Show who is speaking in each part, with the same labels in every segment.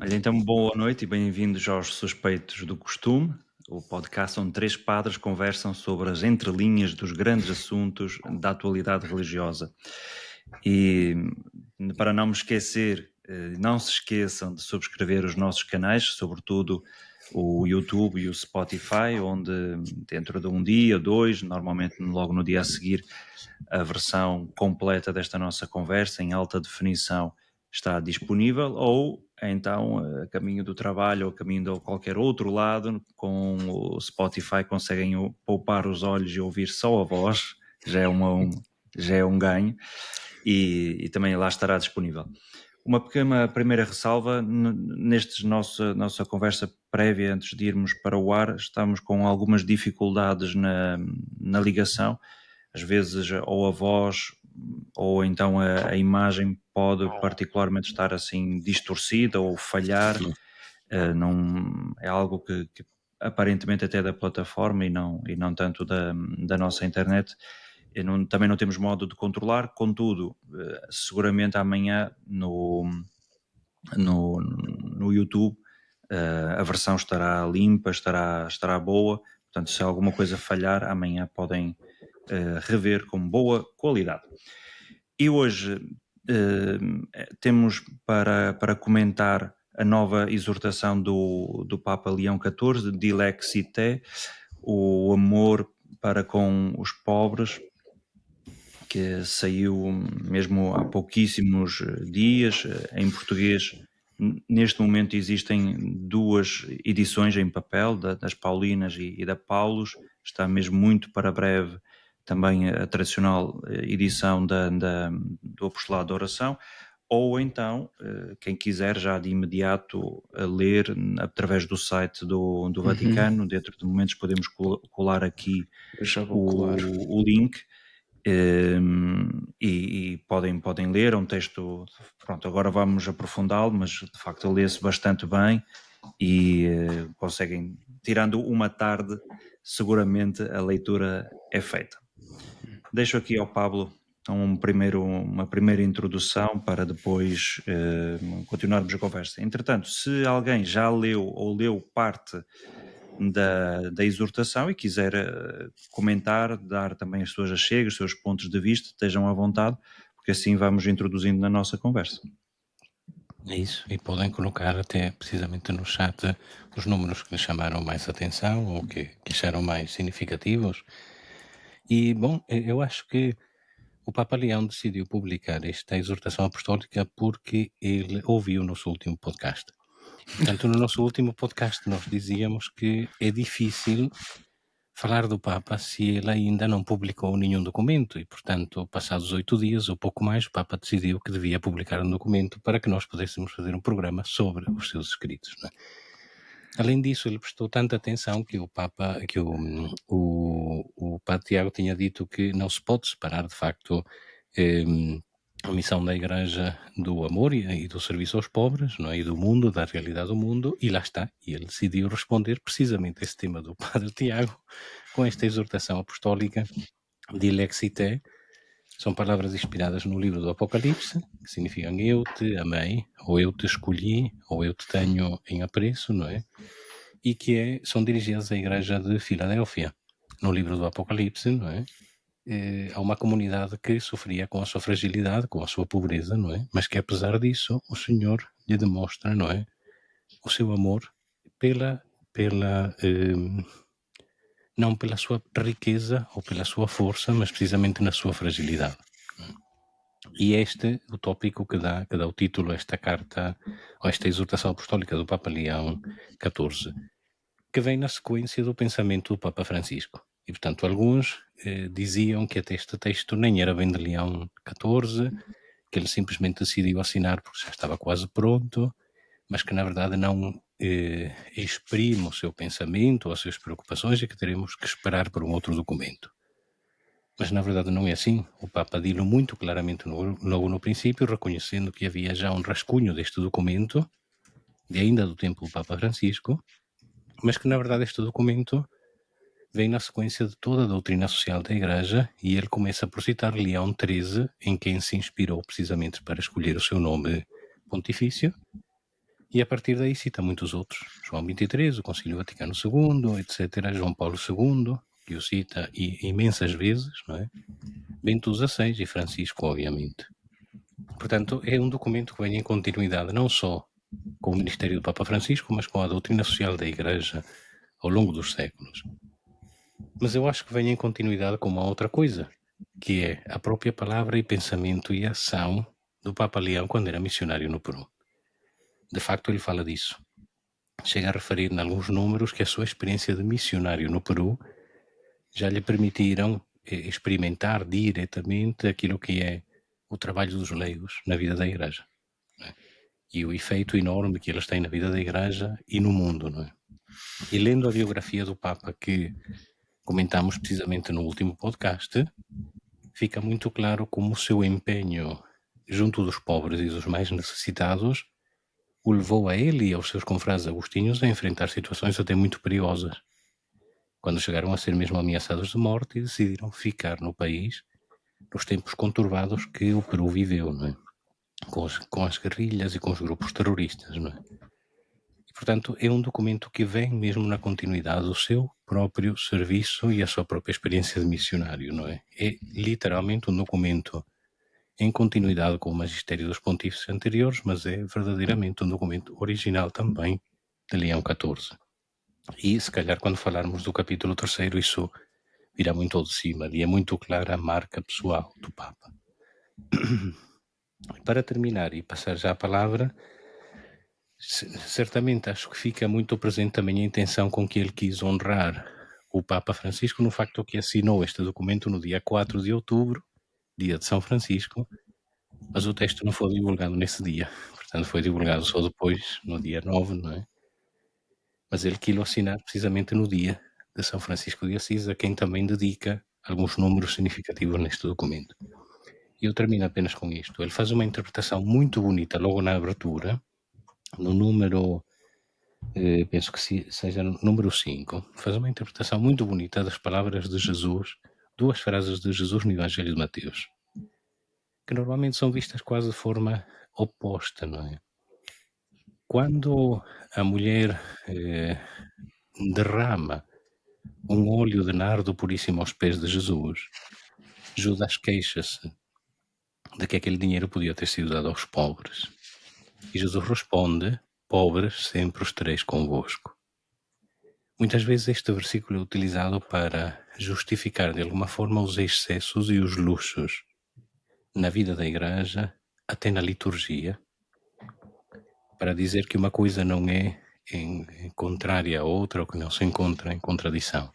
Speaker 1: Olha, então boa noite e bem-vindos aos Suspeitos do Costume, o podcast onde três padres conversam sobre as entrelinhas dos grandes assuntos da atualidade religiosa. E para não me esquecer, não se esqueçam de subscrever os nossos canais, sobretudo o YouTube e o Spotify, onde dentro de um dia, dois, normalmente logo no dia a seguir, a versão completa desta nossa conversa em alta definição está disponível, ou então a caminho do trabalho ou a caminho de qualquer outro lado, com o Spotify conseguem poupar os olhos e ouvir só a voz, já é, já é um ganho, e também lá estará disponível. Uma pequena primeira ressalva, nesta nossa conversa prévia, antes de irmos para o ar, estamos com algumas dificuldades na ligação, às vezes ou a voz ou então a imagem pode particularmente estar assim distorcida ou falhar, não, é algo que aparentemente até da plataforma e não tanto da nossa internet. Também não temos modo de controlar, contudo, seguramente amanhã no YouTube a versão estará limpa, estará boa, portanto se alguma coisa falhar, amanhã podem rever com boa qualidade. E hoje temos para comentar a nova exortação do Papa Leão XIV, Dilex Ite, o amor para com os pobres, que saiu mesmo há pouquíssimos dias em português. Neste momento existem duas edições em papel, das Paulinas e da Paulus, está mesmo muito para breve também a tradicional edição do Apostolado da Oração, ou então, quem quiser já de imediato a ler através do site do Vaticano, dentro de momentos podemos colar aqui
Speaker 2: Eu já vou colar.
Speaker 1: o link, e podem ler, é um texto, pronto, agora vamos aprofundá-lo, mas de facto lê-se bastante bem e conseguem, tirando uma tarde, seguramente a leitura é feita. Deixo aqui ao Pablo uma primeira introdução para depois continuarmos a conversa. Entretanto, se alguém já leu ou leu parte da exortação e quiser comentar, dar também as suas achegas, os seus pontos de vista, estejam à vontade, porque assim vamos introduzindo na nossa conversa.
Speaker 3: É isso, e podem colocar até precisamente no chat os números que lhes chamaram mais atenção ou que acharam mais significativos. E, bom, eu acho que o Papa Leão decidiu publicar esta exortação apostólica porque ele ouviu o nosso último podcast. Portanto, no nosso último podcast nós dizíamos que é difícil falar do Papa se ele ainda não publicou nenhum documento e, portanto, passados 8 dias ou pouco mais, o Papa decidiu que devia publicar um documento para que nós pudéssemos fazer um programa sobre os seus escritos. Não é? Além disso, ele prestou tanta atenção que o Padre Tiago tinha dito que não se pode separar, de facto, a missão da Igreja do amor e do serviço aos pobres, não é? E do mundo, da realidade do mundo, e lá está. E ele decidiu responder precisamente a esse tema do Padre Tiago com esta exortação apostólica de Lexité. São palavras inspiradas no livro do Apocalipse, que significam eu te amei, ou eu te escolhi, ou eu te tenho em apreço, não é? E que são dirigidas à Igreja de Filadélfia. No livro do Apocalipse, não é? Há uma comunidade que sofria com a sua fragilidade, com a sua pobreza, não é? Mas que apesar disso, o Senhor lhe demonstra, não é? O seu amor não pela sua riqueza ou pela sua força, mas precisamente na sua fragilidade. E este é o tópico que dá o título a esta carta, ou esta exortação apostólica do Papa Leão XIV, que vem na sequência do pensamento do Papa Francisco. E, portanto, alguns diziam que até este texto nem era bem de Leão XIV, que ele simplesmente decidiu assinar porque já estava quase pronto, mas que, na verdade, não exprime o seu pensamento ou as suas preocupações e que teremos que esperar por um outro documento. Mas, na verdade, não é assim. O Papa disse muito claramente logo no princípio, reconhecendo que havia já um rascunho deste documento, ainda do tempo do Papa Francisco, mas que, na verdade, este documento vem na sequência de toda a doutrina social da Igreja e ele começa por citar Leão XIII, em quem se inspirou precisamente para escolher o seu nome pontifício, E a partir daí cita muitos outros. João 23, o Concílio Vaticano II, etc. João Paulo II, que o cita imensas vezes, não é? Bento XVI e Francisco, obviamente. Portanto, é um documento que vem em continuidade não só com o ministério do Papa Francisco, mas com a doutrina social da Igreja ao longo dos séculos. Mas eu acho que vem em continuidade com uma outra coisa, que é a própria palavra e pensamento e ação do Papa Leão quando era missionário no Peru. De facto, ele fala disso. Chega a referir em alguns números que a sua experiência de missionário no Peru já lhe permitiram experimentar diretamente aquilo que é o trabalho dos leigos na vida da Igreja, não é? E o efeito enorme que eles têm na vida da Igreja e no mundo, não é? E lendo a biografia do Papa que comentamos precisamente no último podcast, fica muito claro como o seu empenho junto dos pobres e dos mais necessitados o levou a ele e aos seus confrades agostinhos a enfrentar situações até muito perigosas, quando chegaram a ser mesmo ameaçados de morte e decidiram ficar no país nos tempos conturbados que o Peru viveu, não é? Com as guerrilhas e com os grupos terroristas, não é? E, portanto, é um documento que vem mesmo na continuidade do seu próprio serviço e a sua própria experiência de missionário, não é? É literalmente um documento em continuidade com o magistério dos pontífices anteriores, mas é verdadeiramente um documento original também de Leão XIV. E, se calhar, quando falarmos do capítulo 3º, isso virá muito ao de cima, e é muito clara a marca pessoal do Papa. Para terminar e passar já a palavra, certamente acho que fica muito presente também a intenção com que ele quis honrar o Papa Francisco no facto que assinou este documento no dia 4 de outubro, dia de São Francisco, mas o texto não foi divulgado nesse dia, portanto foi divulgado só depois, no dia 9, não é? Mas ele quis assinar precisamente no dia de São Francisco de Assis, a quem também dedica alguns números significativos neste documento. E eu termino apenas com isto. Ele faz uma interpretação muito bonita logo na abertura, no número, penso que seja no número 5, faz uma interpretação muito bonita das palavras de Jesus, duas frases de Jesus no Evangelho de Mateus, que normalmente são vistas quase de forma oposta, não é? Quando a mulher derrama um óleo de nardo puríssimo aos pés de Jesus, Judas queixa-se de que aquele dinheiro podia ter sido dado aos pobres. E Jesus responde: pobres sempre os tereis convosco. Muitas vezes este versículo é utilizado para justificar de alguma forma os excessos e os luxos na vida da igreja, até na liturgia, para dizer que uma coisa não é contrária à outra ou que não se encontra em contradição.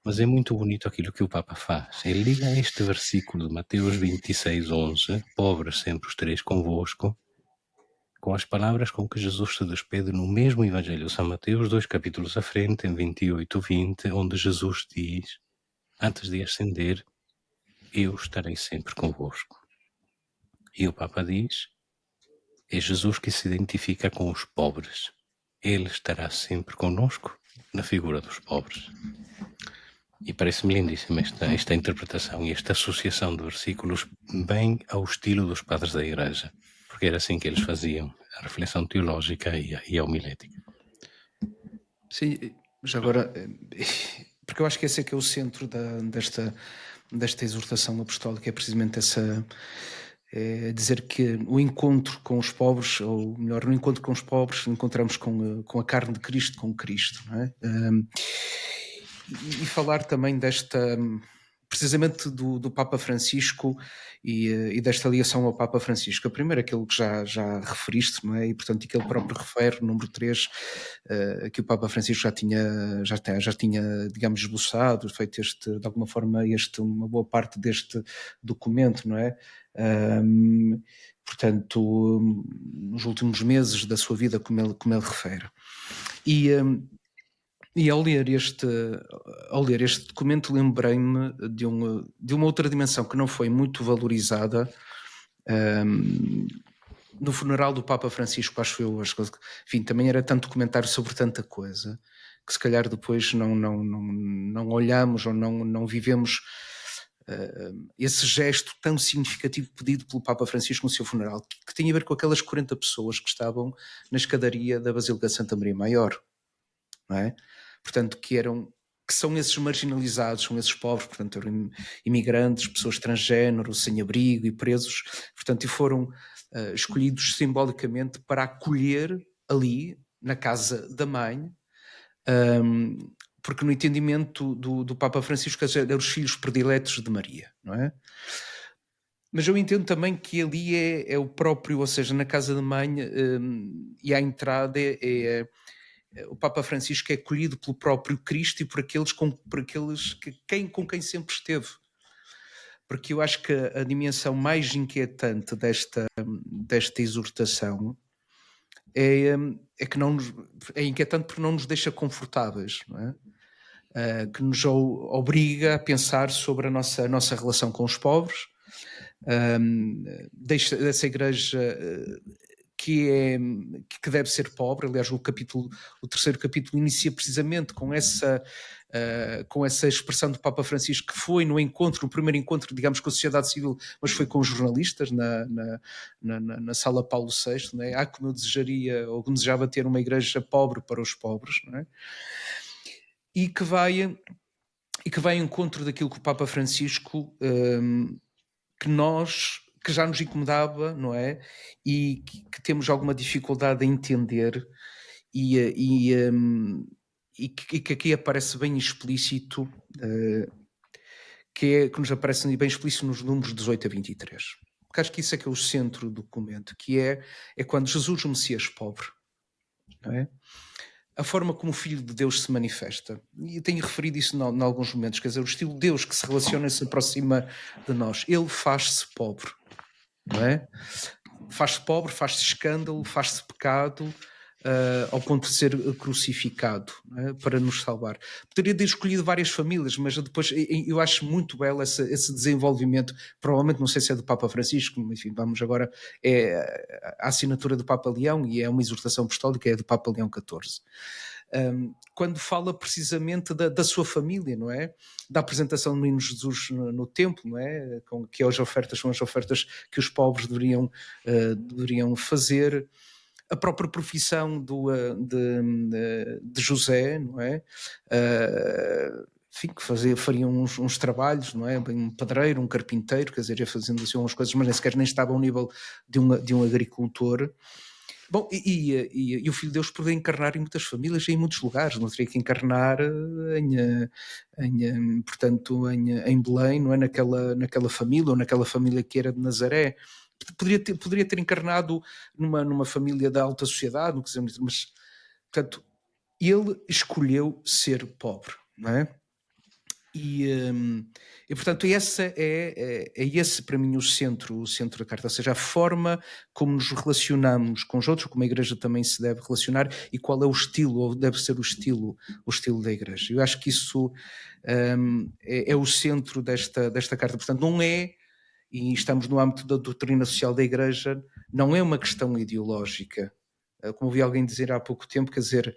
Speaker 3: Mas é muito bonito aquilo que o Papa faz. Ele liga este versículo de Mateus 26:11, pobres sempre os tereis convosco, com as palavras com que Jesus se despede no mesmo Evangelho de São Mateus, 2 capítulos à frente, em 28:20, onde Jesus diz, antes de ascender: eu estarei sempre convosco. E o Papa diz, é Jesus que se identifica com os pobres. Ele estará sempre conosco na figura dos pobres. E parece-me lindíssima esta interpretação e esta associação de versículos bem ao estilo dos padres da Igreja, porque era assim que eles faziam a reflexão teológica e a homilética.
Speaker 2: Sim, já agora, porque eu acho que esse é que é o centro desta exortação apostólica, é precisamente essa, dizer que o encontro com os pobres, ou melhor, no encontro com os pobres, encontramos com a carne de Cristo, com Cristo, não é? E falar também precisamente do Papa Francisco e desta ligação ao Papa Francisco. A primeira, aquilo que já referiste, não é? E portanto, que ele próprio refere, número 3, que o Papa Francisco já tinha, digamos, esboçado, feito de alguma forma, uma boa parte deste documento, não é? Portanto, nos últimos meses da sua vida, como ele refere. E ao ler este documento, lembrei-me de uma outra dimensão que não foi muito valorizada no funeral do Papa Francisco, acho eu. Enfim, também era tanto comentário sobre tanta coisa que se calhar depois não olhamos ou não vivemos esse gesto tão significativo pedido pelo Papa Francisco no seu funeral, que tinha a ver com aquelas 40 pessoas que estavam na escadaria da Basílica de Santa Maria Maior, não é? Portanto, que são esses marginalizados, são esses pobres, portanto, eram imigrantes, pessoas transgênero, sem abrigo e presos, portanto, e foram escolhidos simbolicamente para acolher ali, na casa da mãe, porque no entendimento do Papa Francisco eram os filhos prediletos de Maria, não é? Mas eu entendo também que ali é o próprio, ou seja, na casa da mãe e à entrada o Papa Francisco é acolhido pelo próprio Cristo e por aqueles com quem sempre esteve. Porque eu acho que a dimensão mais inquietante desta exortação é que é inquietante porque não nos deixa confortáveis, não é? Que nos obriga a pensar sobre a nossa relação com os pobres, dessa igreja que deve ser pobre. Aliás, o terceiro capítulo inicia precisamente com essa expressão do Papa Francisco, que foi no primeiro encontro, digamos, com a sociedade civil, mas foi com os jornalistas na sala Paulo VI, não é? Como eu desejaria ou desejava ter uma igreja pobre para os pobres, não é? E que vai ao encontro daquilo que o Papa Francisco que já nos incomodava, não é? E que temos alguma dificuldade a entender e que aqui aparece bem explícito, que nos aparece bem explícito nos números 18 a 23. Porque acho que isso é que é o centro do documento, que é quando Jesus, o Messias pobre, não é? A forma como o Filho de Deus se manifesta. E tenho referido isso em alguns momentos, quer dizer, o estilo de Deus que se relaciona e se aproxima de nós. Ele faz-se pobre, não é? Faz-se pobre, faz-se escândalo, faz-se pecado, ao ponto de ser crucificado, não é? Para nos salvar. Poderia ter escolhido várias famílias, mas depois eu acho muito belo esse desenvolvimento. Provavelmente, não sei se é do Papa Francisco, enfim, vamos agora, é a assinatura do Papa Leão e é uma exortação apostólica, é do Papa Leão XIV. Quando fala precisamente da sua família, não é? Da apresentação do Menino Jesus no templo, não é? Que as ofertas são as ofertas que os pobres deveriam fazer. A própria profissão de José, não é? Enfim, que fariam uns trabalhos, não é? Um padreiro, um carpinteiro, quer dizer, ia fazendo assim umas coisas, mas nem sequer estava ao nível de um agricultor. Bom, e o Filho de Deus poderia encarnar em muitas famílias e em muitos lugares, não teria que encarnar portanto, em Belém, não é? Naquela família, ou naquela família que era de Nazaré. Poderia ter encarnado numa família da alta sociedade, não quisermos dizer, mas, portanto, ele escolheu ser pobre, não é? E portanto, esse para mim o centro da carta, ou seja, a forma como nos relacionamos com os outros, como a igreja também se deve relacionar e qual é o estilo, ou deve ser o estilo da igreja. Eu acho que isso é o centro desta carta. Portanto, não é, e estamos no âmbito da doutrina social da igreja, não é uma questão ideológica. Como ouvi alguém dizer há pouco tempo, quer dizer,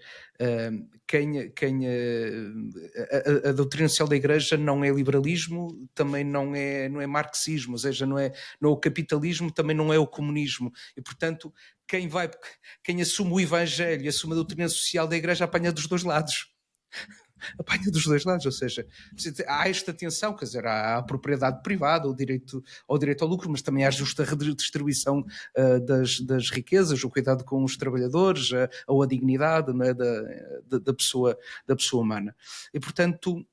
Speaker 2: a doutrina social da igreja não é liberalismo, também não é marxismo, ou seja, não é o capitalismo, também não é o comunismo. E, portanto, quem assume o evangelho e assume a doutrina social da igreja apanha dos dois lados. Apanha dos dois lados, ou seja, há esta tensão, quer dizer, há a propriedade privada, o direito ao lucro, mas também há a justa redistribuição das riquezas, o cuidado com os trabalhadores, ou a dignidade, não é, da pessoa humana. E, portanto,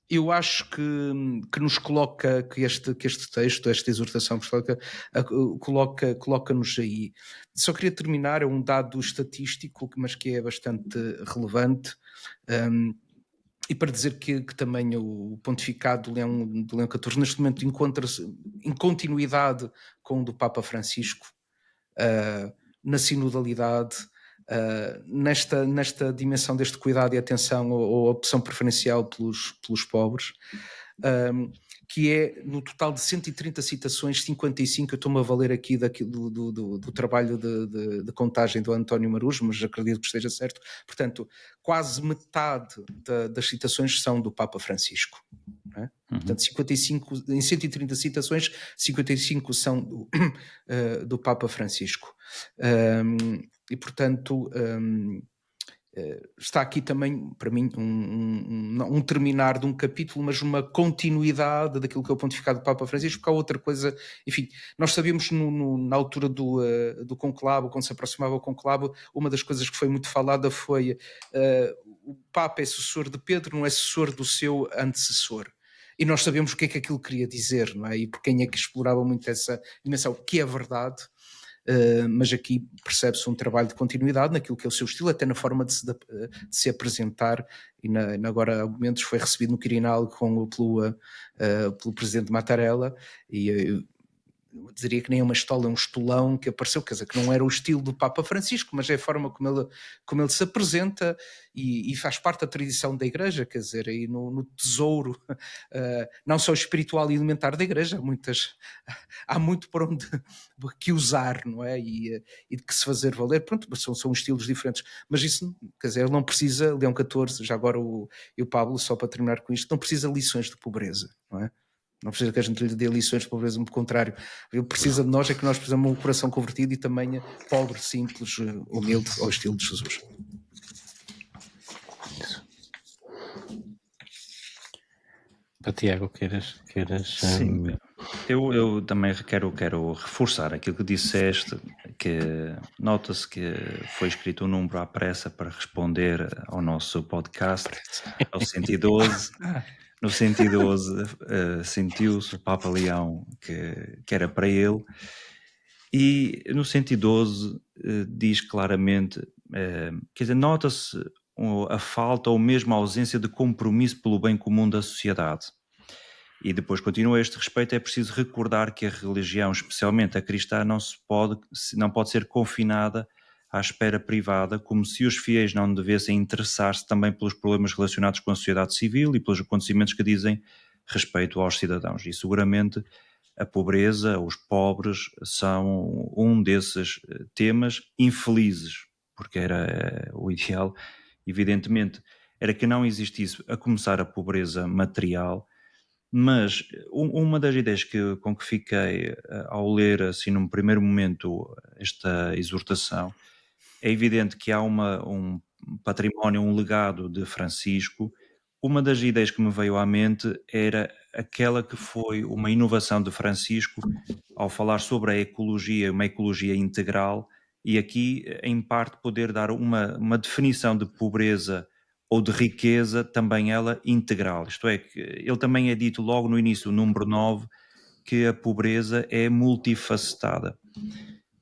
Speaker 2: eu acho que nos coloca, que este texto, esta exortação apostólica, coloca-nos aí. Só queria terminar, é um dado estatístico, mas que é bastante relevante, e para dizer que também o pontificado do Leão XIV neste momento encontra-se em continuidade com o do Papa Francisco, na sinodalidade, nesta dimensão deste cuidado e atenção ou opção preferencial pelos pobres, que é no total de 130 citações, 55, eu estou-me a valer aqui do trabalho de contagem do António Marujo, mas acredito que esteja certo. Portanto, quase metade das citações são do Papa Francisco, não é? Portanto, 55, em 130 citações, 55 são do Papa Francisco. E, portanto, está aqui também, para mim, um terminar de um capítulo, mas uma continuidade daquilo que é o pontificado do Papa Francisco, porque há outra coisa, enfim, nós sabíamos na altura do conclavo, quando se aproximava o conclavo, uma das coisas que foi muito falada foi o Papa é sucessor de Pedro, não é sucessor do seu antecessor. E nós sabemos o que é que aquilo queria dizer, não é? E por quem é que explorava muito essa dimensão, que é verdade, mas aqui percebe-se um trabalho de continuidade naquilo que é o seu estilo, até na forma de se apresentar, e agora há momentos foi recebido no Quirinal pelo presidente Mattarella, e eu diria que nem uma estola, é um estolão que apareceu, quer dizer, que não era o estilo do Papa Francisco, mas é a forma como ele se apresenta e faz parte da tradição da Igreja, quer dizer, aí no tesouro, não só espiritual e alimentar da Igreja, há muito por onde que usar, não é? E de que se fazer valer, pronto, são estilos diferentes, mas isso, quer dizer, ele não precisa, Leão XIV, já agora o Pablo, só para terminar com isto, não precisa de lições de pobreza, não é? Não precisa que a gente lhe dê lições de pobreza, muito contrário. Ele precisa de nós, é que nós precisamos de um coração convertido e também pobre, simples, humilde, ao estilo de Jesus.
Speaker 3: Para Tiago, queres
Speaker 1: Sim, eu também quero reforçar aquilo que disseste, que nota-se que foi escrito um número à pressa para responder ao nosso podcast, ao 112. No 112 sentiu-se o Papa Leão que era para ele, e no 112 diz claramente, quer dizer, nota-se a falta ou mesmo a ausência de compromisso pelo bem comum da sociedade. E depois continua: a este respeito, é preciso recordar que a religião, especialmente a cristã, não pode ser confinada à esfera privada, como se os fiéis não devessem interessar-se também pelos problemas relacionados com a sociedade civil e pelos acontecimentos que dizem respeito aos cidadãos. E seguramente a pobreza, os pobres, são um desses temas infelizes, porque era o ideal, evidentemente, era que não existisse, a começar, a pobreza material. Mas uma das ideias com que fiquei ao ler, assim, num primeiro momento, esta exortação, é evidente que há um património, um legado de Francisco. Uma das ideias que me veio à mente era aquela que foi uma inovação de Francisco ao falar sobre a ecologia, uma ecologia integral, e aqui, em parte, poder dar uma definição de pobreza ou de riqueza, também ela integral. Isto é, que ele também é dito logo no início, o número 9, que a pobreza é multifacetada.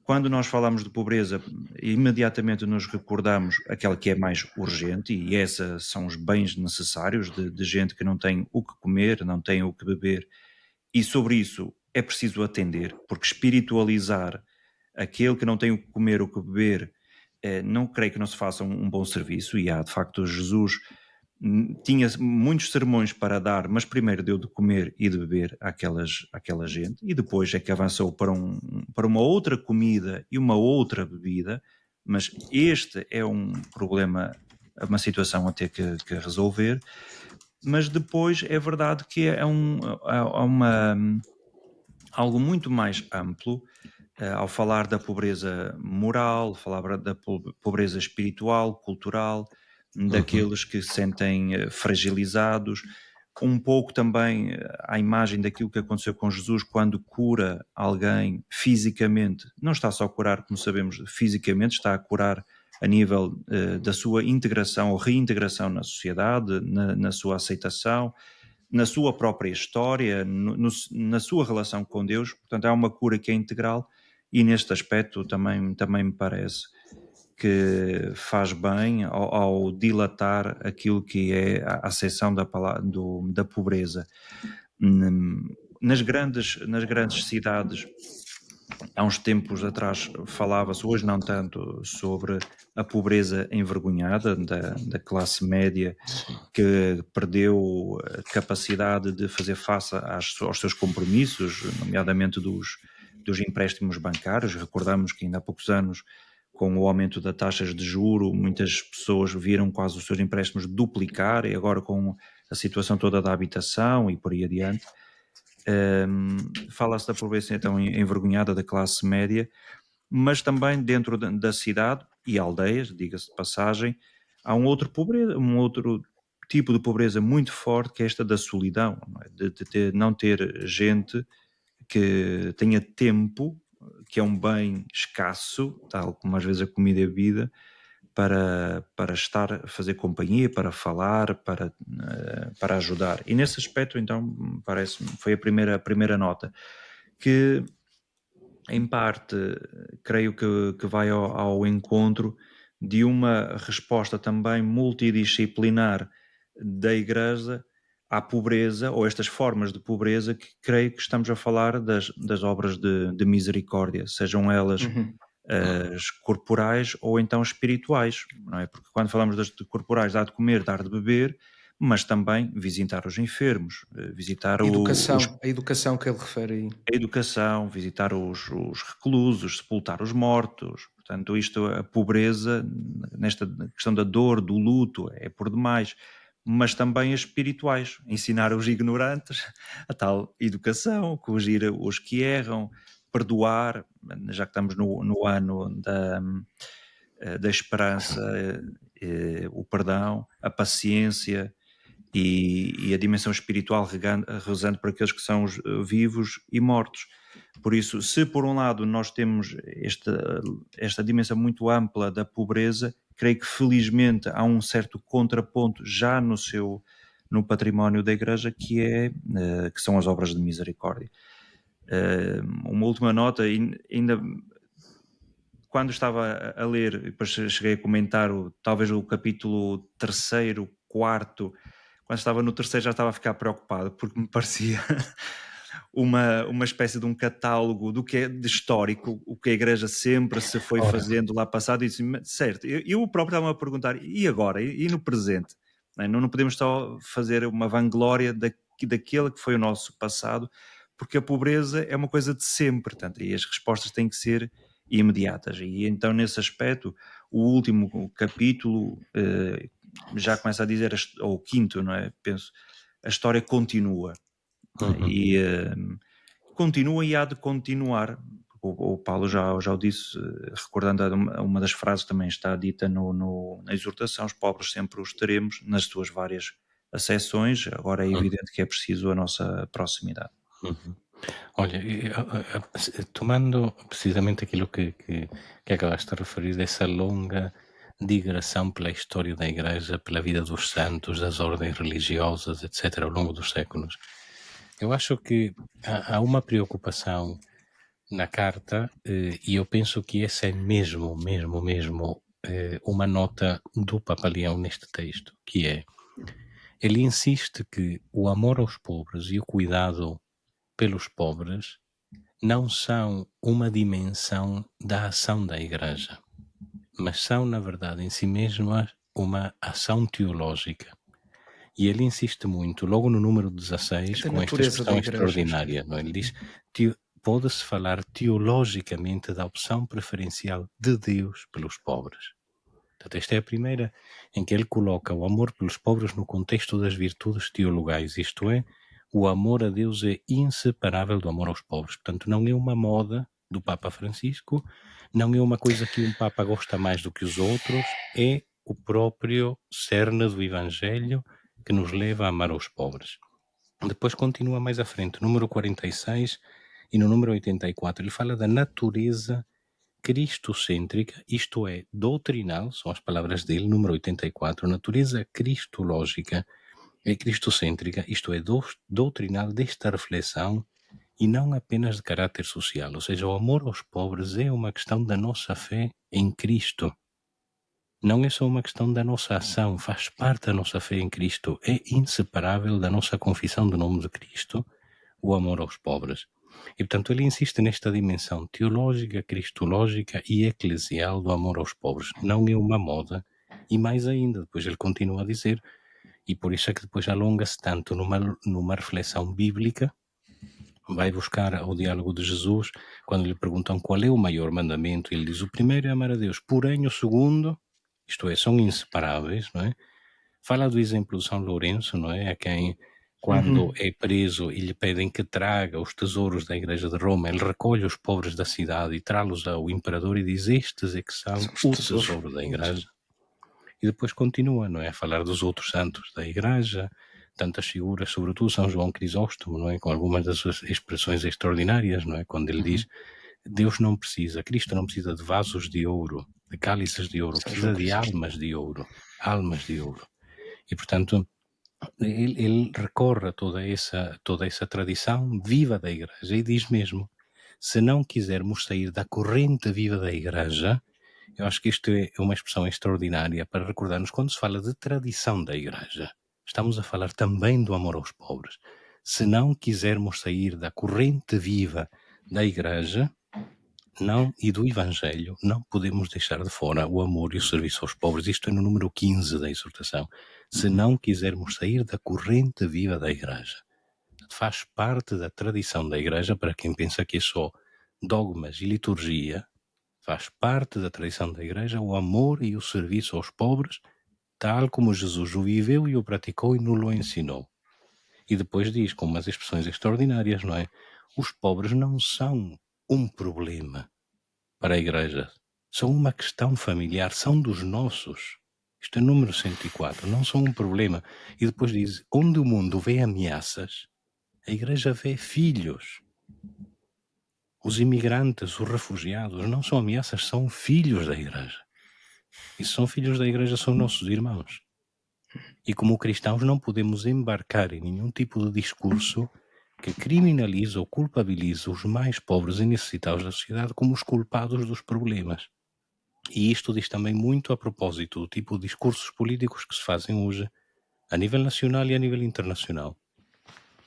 Speaker 1: Quando nós falamos de pobreza, imediatamente nos recordamos aquela que é mais urgente, e esses são os bens necessários de gente que não tem o que comer, não tem o que beber, e sobre isso é preciso atender, porque espiritualizar aquele que não tem o que comer, o que beber, não creio que não se faça um bom serviço. E há, de facto, Jesus tinha muitos sermões para dar, mas primeiro deu de comer e de beber àquela gente, e depois é que avançou para uma outra comida e uma outra bebida. Mas este é um problema, uma situação a ter que resolver. Mas depois é verdade que é algo muito mais amplo, ao falar da pobreza moral, falar da pobreza espiritual, cultural, daqueles que se sentem fragilizados, um pouco também à imagem daquilo que aconteceu com Jesus quando cura alguém fisicamente. Não está só a curar, como sabemos, fisicamente, está a curar a nível da sua integração ou reintegração na sociedade, na sua aceitação, na sua própria história, na sua relação com Deus. Portanto, há uma cura que é integral, e neste aspecto também me parece que faz bem ao dilatar aquilo que é a acessão da pobreza. Nas grandes cidades, há uns tempos atrás falava-se, hoje não tanto, sobre a pobreza envergonhada da classe média, que perdeu a capacidade de fazer face aos seus compromissos, nomeadamente dos empréstimos bancários. Recordamos que ainda há poucos anos, com o aumento das taxas de juro, muitas pessoas viram quase os seus empréstimos duplicar, e agora com a situação toda da habitação e por aí adiante. Fala-se da pobreza então envergonhada da classe média, mas também dentro da cidade e aldeias, diga-se de passagem, há um outro tipo de pobreza muito forte, que é esta da solidão, não é? De não ter gente que tenha tempo, que é um bem escasso, tal como às vezes a comida e a bebida, para estar, fazer companhia, para falar, para ajudar. E nesse aspecto, então, parece-me, foi a primeira nota, que em parte, creio que vai ao encontro de uma resposta também multidisciplinar da Igreja à pobreza, ou estas formas de pobreza, que creio que estamos a falar das obras de misericórdia, sejam elas as corporais ou então espirituais, não é? Porque quando falamos das de corporais, dar de comer, dar de beber, mas também visitar os enfermos, visitar
Speaker 2: A educação que ele refere aí.
Speaker 1: a educação, visitar os reclusos, sepultar os mortos. Portanto, isto, a pobreza, nesta questão da dor, do luto, é por demais. Mas também as espirituais, ensinar os ignorantes a tal educação, corrigir os que erram, perdoar, já que estamos no ano da esperança, o perdão, a paciência, e a dimensão espiritual rezando para aqueles que são os vivos e mortos. Por isso, se por um lado nós temos esta dimensão muito ampla da pobreza, creio que felizmente há um certo contraponto já no património da Igreja, que são as obras de misericórdia. Uma última nota, ainda quando estava a ler, e depois cheguei a comentar talvez o capítulo 3º, 4º, quando estava no 3º já estava a ficar preocupado, porque me parecia uma espécie de um catálogo do que é de histórico, o que a Igreja sempre se foi fazendo lá passado, e disse, certo, eu próprio estava a perguntar, e agora? E no presente? Não podemos só fazer uma vanglória daquele que foi o nosso passado, porque a pobreza é uma coisa de sempre, portanto, e as respostas têm que ser imediatas. E então, nesse aspecto, o último capítulo já começa a dizer, ou o 5º, não é? Penso, a história continua. E continua e há de continuar. O Paulo já o disse, recordando uma das frases também está dita na exortação: os pobres sempre os teremos nas suas várias acessões, agora é evidente que é preciso a nossa proximidade.
Speaker 3: Olha, tomando precisamente aquilo que acabaste de referir, dessa longa digressão pela história da Igreja, pela vida dos santos, das ordens religiosas, etc., ao longo dos séculos, eu acho que há uma preocupação na carta, e eu penso que essa é mesmo uma nota do Papa Leão neste texto, que é, ele insiste que o amor aos pobres e o cuidado pelos pobres não são uma dimensão da ação da Igreja, mas são, na verdade, em si mesmas uma ação teológica. E ele insiste muito, logo no número 16, com esta expressão extraordinária. Não? Ele diz, pode-se falar teologicamente da opção preferencial de Deus pelos pobres. Portanto, esta é a primeira em que ele coloca o amor pelos pobres no contexto das virtudes teologais, isto é, o amor a Deus é inseparável do amor aos pobres. Portanto, não é uma moda do Papa Francisco, não é uma coisa que um Papa gosta mais do que os outros, é o próprio cerne do Evangelho que nos leva a amar os pobres. Depois continua mais à frente, número 46 e no número 84, ele fala da natureza cristocêntrica, isto é, doutrinal, são as palavras dele, número 84, natureza cristológica é cristocêntrica, isto é, doutrinal desta reflexão e não apenas de caráter social, ou seja, o amor aos pobres é uma questão da nossa fé em Cristo. Não é só uma questão da nossa ação, faz parte da nossa fé em Cristo, é inseparável da nossa confissão do nome de Cristo, o amor aos pobres. E, portanto, ele insiste nesta dimensão teológica, cristológica e eclesial do amor aos pobres. Não é uma moda, e mais ainda, depois ele continua a dizer, e por isso é que depois alonga-se tanto numa reflexão bíblica, vai buscar o diálogo de Jesus, quando lhe perguntam qual é o maior mandamento, ele diz, o primeiro é amar a Deus, porém o segundo, isto é, são inseparáveis, não é? Fala do exemplo de São Lourenço, não é? A quem, quando é preso e lhe pedem que traga os tesouros da Igreja de Roma, ele recolhe os pobres da cidade e traz-los ao imperador e diz: estes é que são
Speaker 2: São os
Speaker 3: o
Speaker 2: tesouros.
Speaker 3: tesouro da Igreja. E depois continua, não é? A falar dos outros santos da Igreja, tantas figuras, sobretudo São João Crisóstomo, não é? Com algumas das suas expressões extraordinárias, não é? Quando ele diz: Deus não precisa, Cristo não precisa de vasos de ouro, de cálices de ouro,
Speaker 2: São
Speaker 3: precisa
Speaker 2: João
Speaker 3: de
Speaker 2: Crisóstomo.
Speaker 3: almas de ouro. E, portanto, ele recorre a toda essa tradição viva da Igreja e diz mesmo: se não quisermos sair da corrente viva da Igreja, eu acho que isto é uma expressão extraordinária para recordarmos, quando se fala de tradição da Igreja, estamos a falar também do amor aos pobres. Se não quisermos sair da corrente viva da Igreja, não, e do Evangelho, não podemos deixar de fora o amor e o serviço aos pobres. Isto é no número 15 da exortação. Se não quisermos sair da corrente viva da Igreja. Faz parte da tradição da Igreja, para quem pensa que é só dogmas e liturgia, faz parte da tradição da Igreja o amor e o serviço aos pobres, tal como Jesus o viveu e o praticou e nos o ensinou. E depois diz, com umas expressões extraordinárias, não é? Os pobres não são um problema para a Igreja, são uma questão familiar, são dos nossos. Isto é número 104, não são um problema. E depois diz, onde o mundo vê ameaças, a Igreja vê filhos. Os imigrantes, os refugiados, não são ameaças, são filhos da Igreja. E se são filhos da Igreja, são nossos irmãos. E como cristãos não podemos embarcar em nenhum tipo de discurso que criminaliza ou culpabiliza os mais pobres e necessitados da sociedade como os culpados dos problemas. E isto diz também muito a propósito do tipo de discursos políticos que se fazem hoje, a nível nacional e a nível internacional.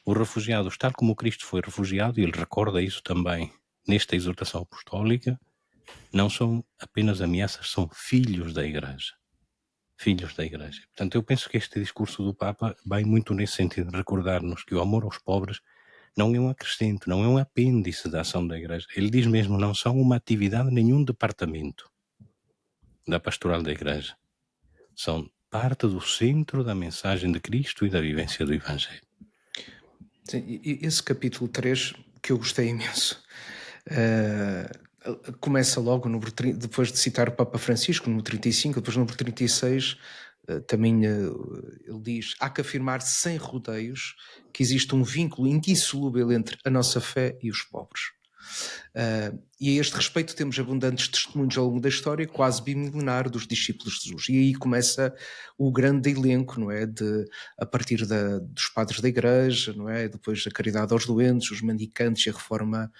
Speaker 3: Os refugiados, tal como Cristo foi refugiado, e ele recorda isso também nesta exortação apostólica, não são apenas ameaças, são filhos da Igreja. Filhos da Igreja. Portanto, eu penso que este discurso do Papa vai muito nesse sentido, de recordar-nos que o amor aos pobres não é um acrescento, não é um apêndice da ação da Igreja. Ele diz mesmo, não são uma atividade, nenhum departamento da pastoral da Igreja. São parte do centro da mensagem de Cristo e da vivência do Evangelho.
Speaker 2: Sim, e esse capítulo 3, que eu gostei imenso, começa logo depois de citar o Papa Francisco, no 35, depois no número 36, também ele diz: há que afirmar sem rodeios que existe um vínculo indissolúvel entre a nossa fé e os pobres. E a este respeito temos abundantes testemunhos ao longo da história, quase bimilenar, dos discípulos de Jesus. E aí começa o grande elenco, não é? A partir dos padres da Igreja, não é? Depois a caridade aos doentes, os mendicantes, a reforma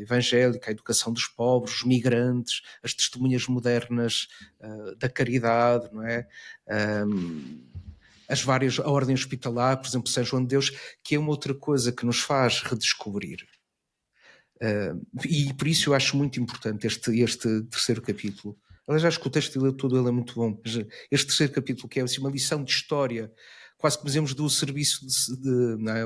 Speaker 2: evangélica, a educação dos pobres, os migrantes, as testemunhas modernas da caridade, não é? A ordem hospitalar, por exemplo, São João de Deus, que é uma outra coisa que nos faz redescobrir. E por isso eu acho muito importante este terceiro capítulo. Aliás, acho que o texto dele todo ele é muito bom. Este terceiro capítulo, que é assim, uma lição de história, quase como dizemos do serviço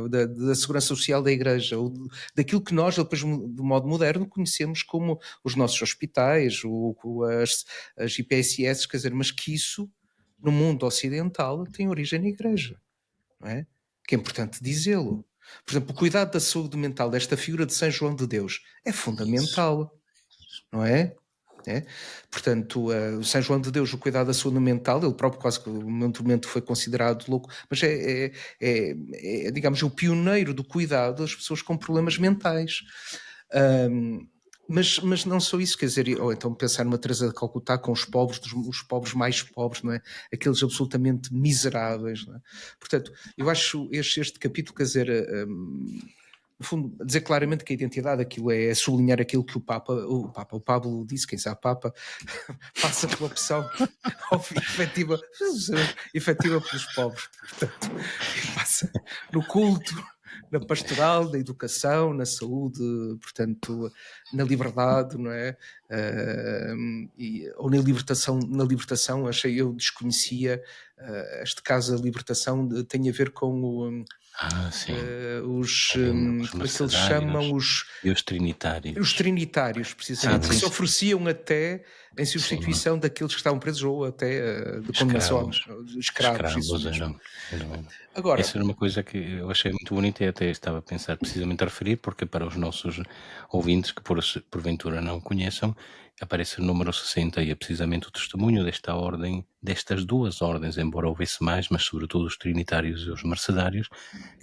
Speaker 2: da segurança social da Igreja, ou daquilo que nós, depois, de modo moderno, conhecemos como os nossos hospitais, ou as IPSS, quer dizer, mas que isso, no mundo ocidental, tem origem na Igreja, não é? Que é importante dizê-lo. Por exemplo, o cuidado da saúde mental desta figura de São João de Deus é fundamental, não é? Portanto, o São João de Deus, o cuidado da saúde mental, ele próprio quase que no momento foi considerado louco, mas digamos, o pioneiro do cuidado das pessoas com problemas mentais. Mas não só isso, quer dizer, ou então pensar numa Teresa de Calcutá com os pobres mais pobres, não é? Aqueles absolutamente miseráveis, não é? Portanto, eu acho este capítulo, quer dizer, no fundo, dizer claramente que a identidade aquilo é sublinhar aquilo que o Pablo disse, quem sabe Papa, passa pela opção efetiva pelos pobres, portanto, e passa no culto, na pastoral, na educação, na saúde, portanto, na liberdade, não é? ou na libertação eu desconhecia este caso da libertação tem a ver com
Speaker 3: Sim.
Speaker 2: os
Speaker 3: Os
Speaker 2: como é que eles chamam?
Speaker 3: mercedários e os
Speaker 2: Os
Speaker 3: trinitários.
Speaker 2: trinitários, precisamente,
Speaker 3: Sim,
Speaker 2: que se
Speaker 3: sim.
Speaker 2: ofereciam até em
Speaker 3: Sim,
Speaker 2: substituição daqueles que estavam presos ou até de condenação escravos, isso
Speaker 3: escravos
Speaker 2: mesmo.
Speaker 3: eram.
Speaker 2: Agora,
Speaker 3: Essa era uma coisa que eu achei muito bonita e até estava a pensar precisamente a referir, porque para os nossos ouvintes que porventura não conheçam, aparece o número 60 e é precisamente o testemunho desta ordem, destas duas ordens, embora houvesse mais, mas sobretudo os trinitários e os mercedários,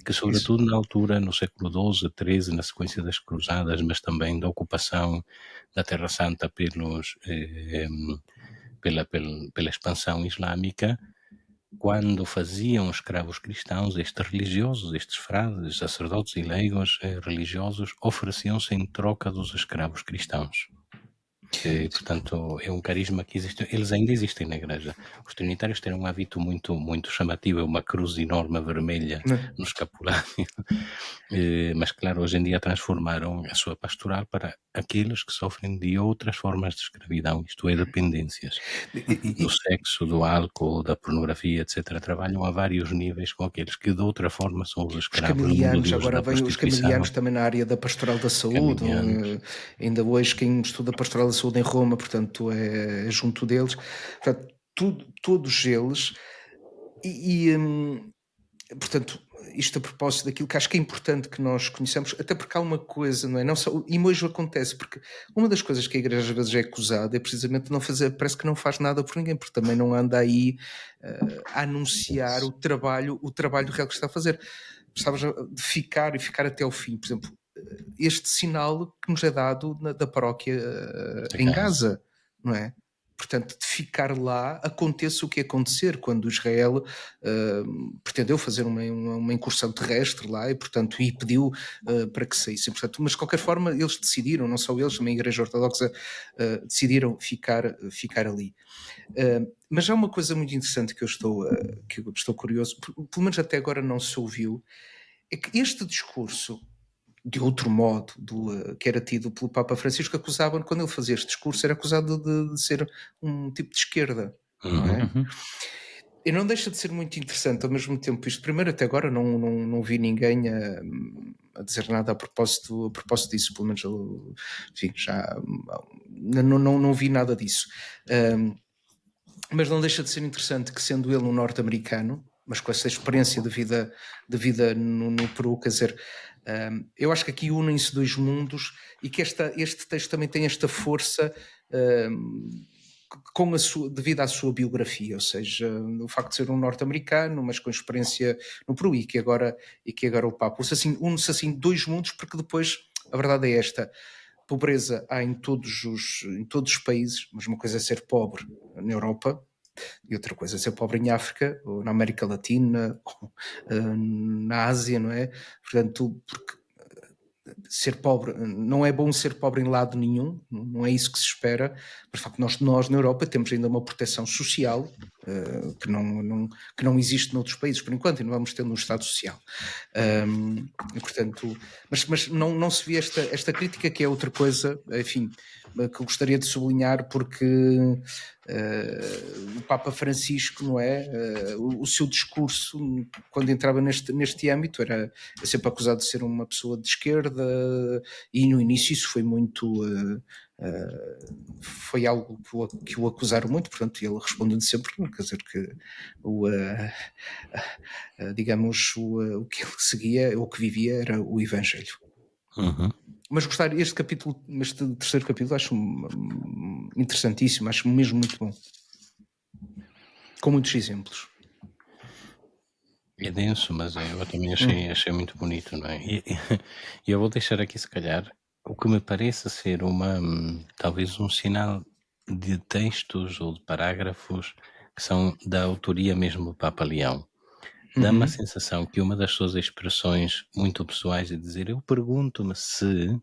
Speaker 3: que sobretudo na altura, no século XII, XIII, na sequência das cruzadas, mas também da ocupação da Terra Santa pela expansão islâmica, quando faziam escravos cristãos, estes religiosos, estes frades, sacerdotes e leigos religiosos, ofereciam-se em troca dos escravos cristãos. Portanto, é um carisma que existe. Eles ainda existem na igreja. Os trinitários têm um hábito muito chamativo, é uma cruz enorme vermelha
Speaker 2: né,
Speaker 3: no escapulário. Mas, claro, hoje em dia transformaram a sua pastoral para aqueles que sofrem de outras formas de escravidão, isto é, dependências. Do sexo, do álcool, da pornografia, etc. Trabalham a vários níveis com aqueles que de outra forma são os
Speaker 2: os
Speaker 3: escravos no mundo
Speaker 2: camilianos,
Speaker 3: de hoje
Speaker 2: agora
Speaker 3: da
Speaker 2: vêm os
Speaker 3: prostituição.
Speaker 2: camilianos também na área da pastoral da saúde.
Speaker 3: Camilianos.
Speaker 2: Ainda hoje quem estuda pastoral da saúde em Roma, portanto, é junto deles. Portanto, todos eles portanto, isto a propósito daquilo que acho que é importante que nós conheçamos, até porque há uma coisa, não é? Não só, e hoje acontece, porque uma das coisas que a igreja às vezes é acusada é precisamente não fazer, parece que não faz nada por ninguém, porque também não anda aí a anunciar o trabalho real que está a fazer. Precisava de ficar até ao fim, por exemplo, este sinal que nos é dado da paróquia em Gaza, não é? Portanto, de ficar lá, aconteça o que acontecer, quando Israel pretendeu fazer uma incursão terrestre lá e, portanto, pediu para que saíssem. Portanto, mas, de qualquer forma, eles decidiram, não só eles, também a Igreja Ortodoxa, decidiram ficar ali. Mas há uma coisa muito interessante que eu estou curioso, pelo menos até agora não se ouviu, é que este discurso, de outro modo, que era tido pelo Papa Francisco, acusavam, quando ele fazia este discurso, era acusado de ser um tipo de esquerda, não é? E não deixa de ser muito interessante ao mesmo tempo isto. Primeiro, até agora não vi ninguém a dizer nada a propósito disso, pelo menos enfim, já não vi nada disso. Mas não deixa de ser interessante que, sendo ele um norte-americano, mas com essa experiência de vida no Peru, quer dizer, eu acho que aqui unem-se dois mundos e que este texto também tem esta força devido à sua biografia, ou seja, o facto de ser um norte-americano, mas com experiência no Peru e que agora o Papa une-se assim dois mundos, porque depois a verdade é esta: pobreza há em todos os países, mas uma coisa é ser pobre na Europa e outra coisa é ser pobre em África, ou na América Latina, ou na Ásia, não é? Portanto, porque ser pobre, não é bom ser pobre em lado nenhum, não é isso que se espera, mas de facto nós na Europa temos ainda uma proteção social que não existe noutros países por enquanto, e não vamos ter no Estado Social. E, portanto, mas não se vê esta crítica, que é outra coisa, enfim, que eu gostaria de sublinhar, porque o Papa Francisco, não é? O seu discurso, quando entrava neste âmbito, era sempre acusado de ser uma pessoa de esquerda, e no início isso foi muito. Foi algo que o acusaram muito, portanto, ele respondendo sempre, quer dizer, que digamos, o que ele seguia, o que vivia, era o Evangelho. Mas este terceiro capítulo, acho interessantíssimo, acho mesmo muito bom, com muitos exemplos.
Speaker 3: É denso, mas eu também achei muito bonito, não é? E eu vou deixar aqui, se calhar, o que me parece ser talvez um sinal de textos ou de parágrafos que são da autoria mesmo do Papa Leão. Dá-me a sensação que uma das suas expressões muito pessoais é dizer: eu pergunto-me se...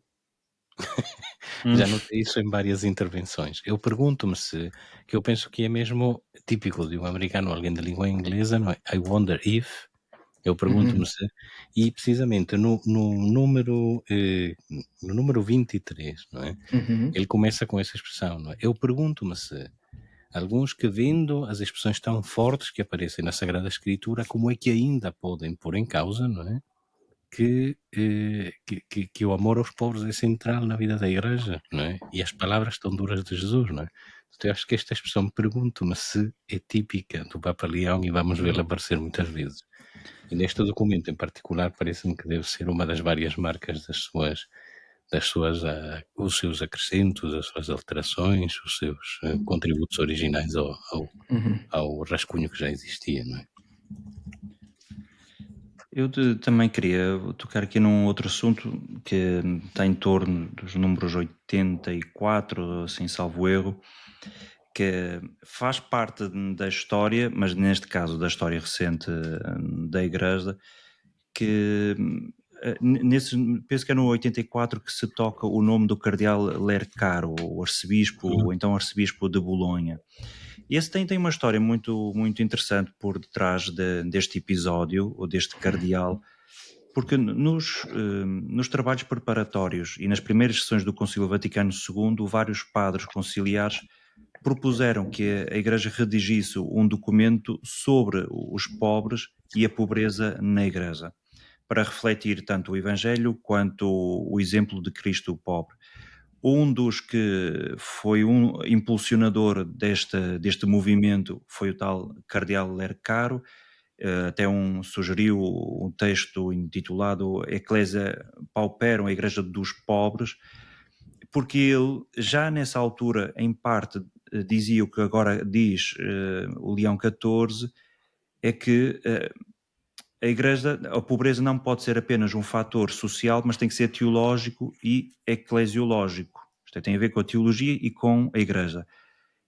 Speaker 3: Já notei isso em várias intervenções. Eu pergunto-me se, que eu penso que é mesmo típico de um americano, alguém de língua inglesa, não é? I wonder if, Eu pergunto-me se... E precisamente no número 23, não é? Ele começa com essa expressão, não é? Eu pergunto-me se alguns que, vendo as expressões tão fortes que aparecem na Sagrada Escritura, como é que ainda podem pôr em causa, não é? Que o amor aos pobres é central na vida da Igreja, não é? E as palavras tão duras de Jesus, não é? Então, eu acho que esta expressão, pergunto-me se, é típica do Papa Leão, e vamos vê-la aparecer muitas vezes. E neste documento em particular parece-me que deve ser uma das várias marcas os seus acrescentos, as suas alterações, os seus contributos originais ao rascunho que já existia, não é?
Speaker 1: Eu também queria tocar aqui num outro assunto que está em torno dos números 84, assim salvo erro, que faz parte da história, mas neste caso da história recente da Igreja, que penso que é no 84 que se toca o nome do cardeal Lercaro, o arcebispo, ou então arcebispo de Bolonha. Esse tem uma história muito, muito interessante por detrás deste episódio, ou deste cardeal, porque nos trabalhos preparatórios e nas primeiras sessões do Concílio Vaticano II, vários padres conciliares propuseram que a Igreja redigisse um documento sobre os pobres e a pobreza na Igreja, para refletir tanto o Evangelho quanto o exemplo de Cristo pobre. Um dos que foi um impulsionador deste movimento foi o tal Cardeal Lercaro, até sugeriu um texto intitulado Ecclesia Pauperum, a Igreja dos Pobres, porque ele, já nessa altura, em parte, dizia o que agora diz o Leão XIV, é que a pobreza não pode ser apenas um fator social, mas tem que ser teológico e eclesiológico. Isto tem a ver com a teologia e com a Igreja.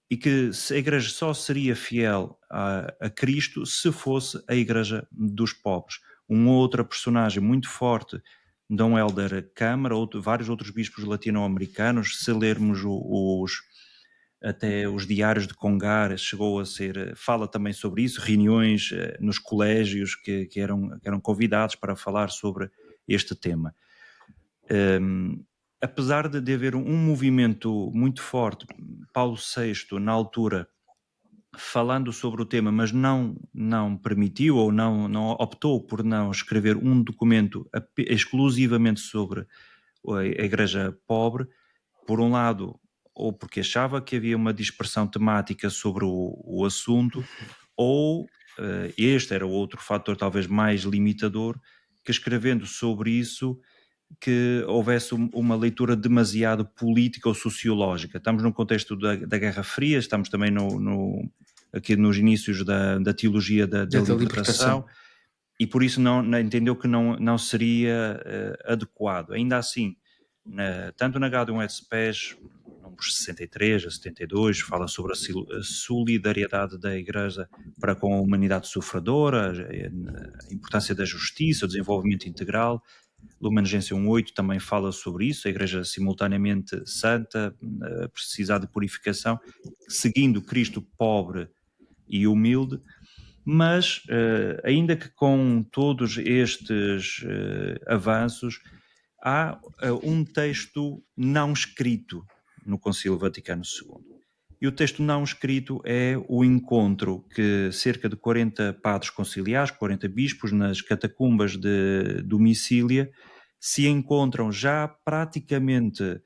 Speaker 1: E que a Igreja só seria fiel a Cristo se fosse a Igreja dos pobres. Uma outra personagem muito forte, Dom Helder Câmara, vários outros bispos latino-americanos, se lermos até os diários de Congar, fala também sobre isso, reuniões nos colégios que eram convidados para falar sobre este tema. Apesar de haver um movimento muito forte, Paulo VI, na altura, falando sobre o tema, mas não permitiu ou não optou por não escrever um documento exclusivamente sobre a Igreja pobre, por um lado, ou porque achava que havia uma dispersão temática sobre o assunto, ou este era o outro fator talvez mais limitador, que escrevendo sobre isso que houvesse uma leitura demasiado política ou sociológica. Estamos num contexto da Guerra Fria, estamos também aqui nos inícios da teologia da libertação, e por isso entendeu que não seria adequado. Ainda assim, tanto na Gaudium et Spes, números 63 a 72, fala sobre a solidariedade da Igreja para com a humanidade sofredora, a importância da justiça, o desenvolvimento integral. Lumen Gentium 1.8 também fala sobre isso, a Igreja simultaneamente santa, precisar de purificação, seguindo Cristo pobre e humilde, mas ainda que com todos estes avanços, há um texto não escrito no Concílio Vaticano II. E o texto não escrito é o encontro que cerca de 40 padres conciliares, 40 bispos, nas catacumbas de Domicília, se encontram já praticamente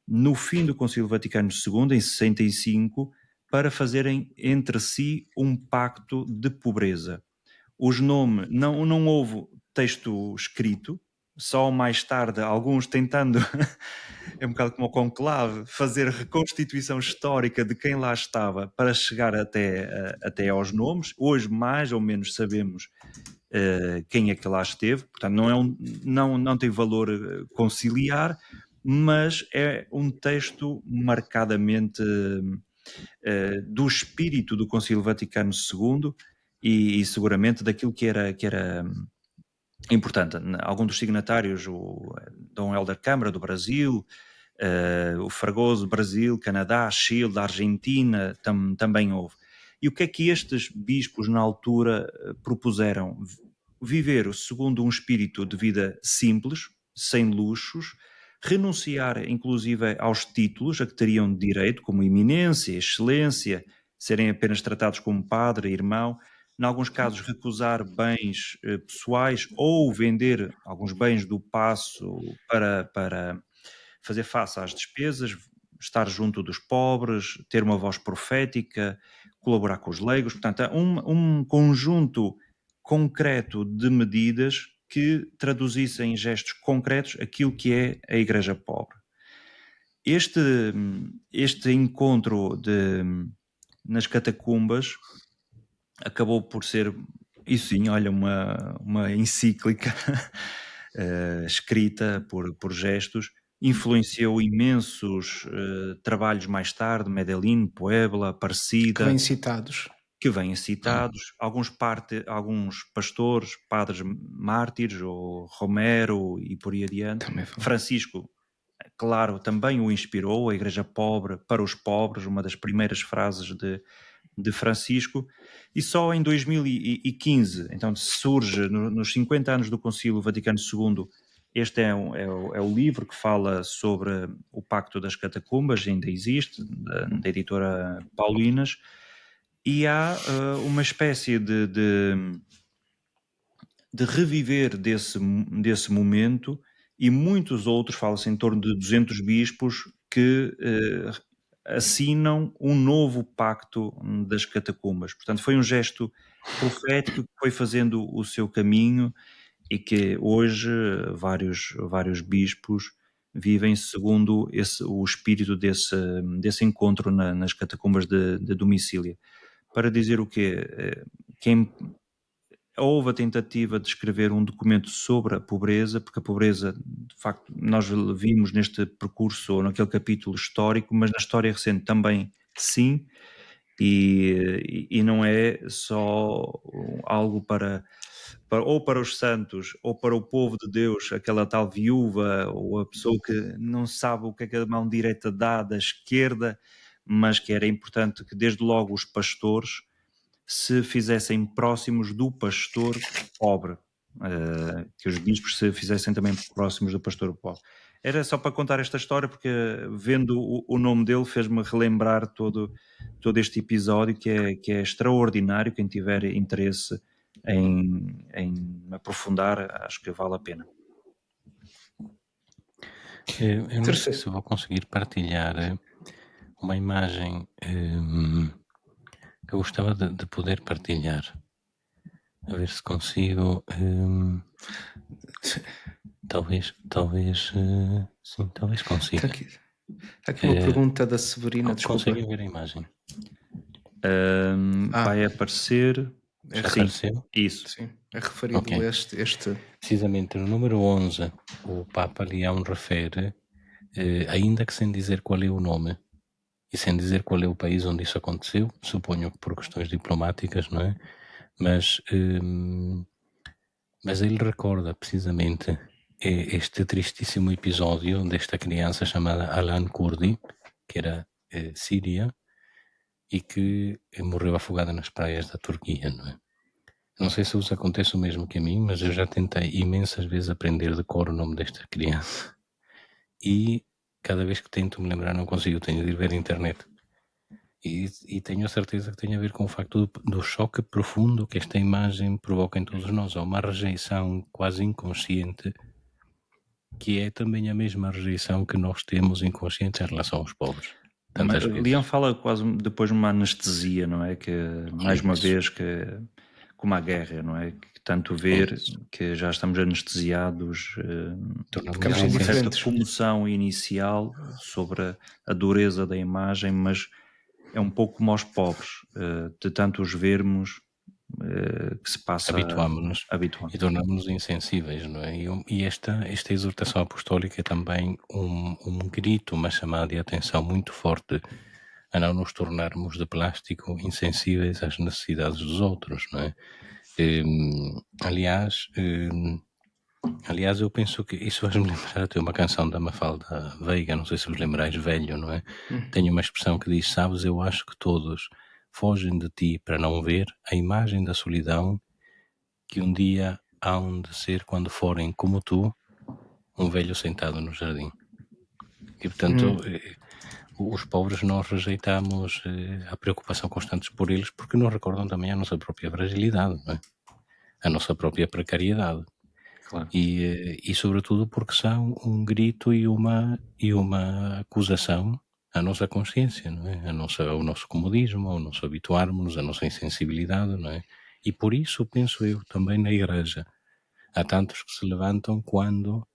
Speaker 1: no fim do Concílio Vaticano II, em 65, para fazerem entre si um pacto de pobreza. Os nomes, não houve texto escrito, só mais tarde alguns tentando, é um bocado como o conclave, fazer reconstituição histórica de quem lá estava para chegar até aos nomes. Hoje mais ou menos sabemos quem é que lá esteve, portanto não tem valor conciliar, mas é um texto marcadamente do espírito do Concílio Vaticano II e seguramente daquilo que era importante. Algum dos signatários, o Dom Helder Câmara do Brasil, o Fragoso do Brasil, Canadá, Chile, da Argentina, também houve. E o que é que estes bispos na altura propuseram? viver segundo um espírito de vida simples, sem luxos, renunciar inclusive aos títulos a que teriam direito, como eminência, excelência, serem apenas tratados como padre, irmão, em alguns casos recusar bens pessoais ou vender alguns bens do paço para fazer face às despesas, estar junto dos pobres, ter uma voz profética, colaborar com os leigos. Portanto, há um conjunto concreto de medidas que traduzissem em gestos concretos aquilo que é a Igreja pobre. Este encontro nas catacumbas acabou por ser, isso sim, olha, uma encíclica escrita por gestos, influenciou imensos trabalhos mais tarde, Medellín, Puebla, Aparecida, que vêm citados, alguns pastores, padres mártires, ou Romero e por aí adiante. Francisco, claro, também o inspirou, a Igreja pobre para os pobres, uma das primeiras frases de Francisco, e só em 2015, então surge nos 50 anos do Concílio Vaticano II, este é o livro que fala sobre o Pacto das Catacumbas, ainda existe, da editora Paulinas, e há uma espécie de reviver desse momento, e muitos outros, fala-se em torno de 200 bispos que assinam um novo pacto das catacumbas. Portanto, foi um gesto profético que foi fazendo o seu caminho e que hoje vários bispos vivem segundo o espírito desse encontro nas catacumbas de Domicília. Para dizer o quê? Houve a tentativa de escrever um documento sobre a pobreza, porque a pobreza, de facto, nós vimos neste percurso, ou naquele capítulo histórico, mas na história recente também sim, e não é só algo ou para os santos, ou para o povo de Deus, aquela tal viúva, ou a pessoa que não sabe o que é que a mão direita dá da esquerda, mas que era importante que desde logo os pastores se fizessem próximos do pastor pobre, que os bispos se fizessem também próximos do pastor pobre. Era só para contar esta história, porque vendo o nome dele fez-me relembrar todo este episódio que é extraordinário. Quem tiver interesse em aprofundar, acho que vale a pena.
Speaker 3: Eu não sei se vou conseguir partilhar uma imagem que eu gostava de poder partilhar. A ver se consigo. Talvez sim, talvez consiga.
Speaker 2: Está aqui uma pergunta da Severina.
Speaker 3: Conseguem ver a imagem?
Speaker 1: Vai aparecer.
Speaker 3: Já apareceu?
Speaker 1: Isso.
Speaker 2: Sim, é referido este.
Speaker 3: Precisamente no número 11, o Papa Leão refere, ainda que sem dizer qual é o nome e sem dizer qual é o país onde isso aconteceu, suponho que por questões diplomáticas, não é? Mas ele recorda precisamente este tristíssimo episódio desta criança chamada Alan Kurdi, que era síria e que morreu afogada nas praias da Turquia, não é? Não sei se vos acontece o mesmo que a mim, mas eu já tentei imensas vezes aprender de cor o nome desta criança e cada vez que tento me lembrar não consigo, tenho de ir ver a internet. E tenho a certeza que tem a ver com o facto do choque profundo que esta imagem provoca em todos nós. Há uma rejeição quase inconsciente, que é também a mesma rejeição que nós temos inconsciente em relação aos pobres. Tantas vezes.
Speaker 1: Leão fala quase depois de uma anestesia, não é? Que mais uma vez que como a guerra, não é? Que tanto ver que já estamos anestesiados, ficamos uma certa comoção inicial sobre a dureza da imagem, mas é um pouco como aos pobres, de tanto os vermos, que se passa...
Speaker 3: Habituámos-nos e tornamos-nos insensíveis, não é? E esta exortação apostólica é também um grito, uma chamada de atenção muito forte a não nos tornarmos de plástico insensíveis às necessidades dos outros, não é? Aliás, eu penso que isso faz-me lembrar de uma canção da Mafalda Veiga, não sei se vos lembrais, Velho, não é? Tem uma expressão que diz: sabes, eu acho que todos fogem de ti para não ver a imagem da solidão que um dia hão de ser, quando forem como tu, um velho sentado no jardim. E, portanto, os pobres nós rejeitamos a preocupação constante por eles porque nos recordam também a nossa própria fragilidade, não é? A nossa própria precariedade.
Speaker 1: Claro.
Speaker 3: E sobretudo porque são um grito e uma acusação à nossa consciência, não é? Ao nosso comodismo, ao nosso habituarmos, à nossa insensibilidade, não é? E por isso penso eu também na Igreja. Há tantos que se levantam quando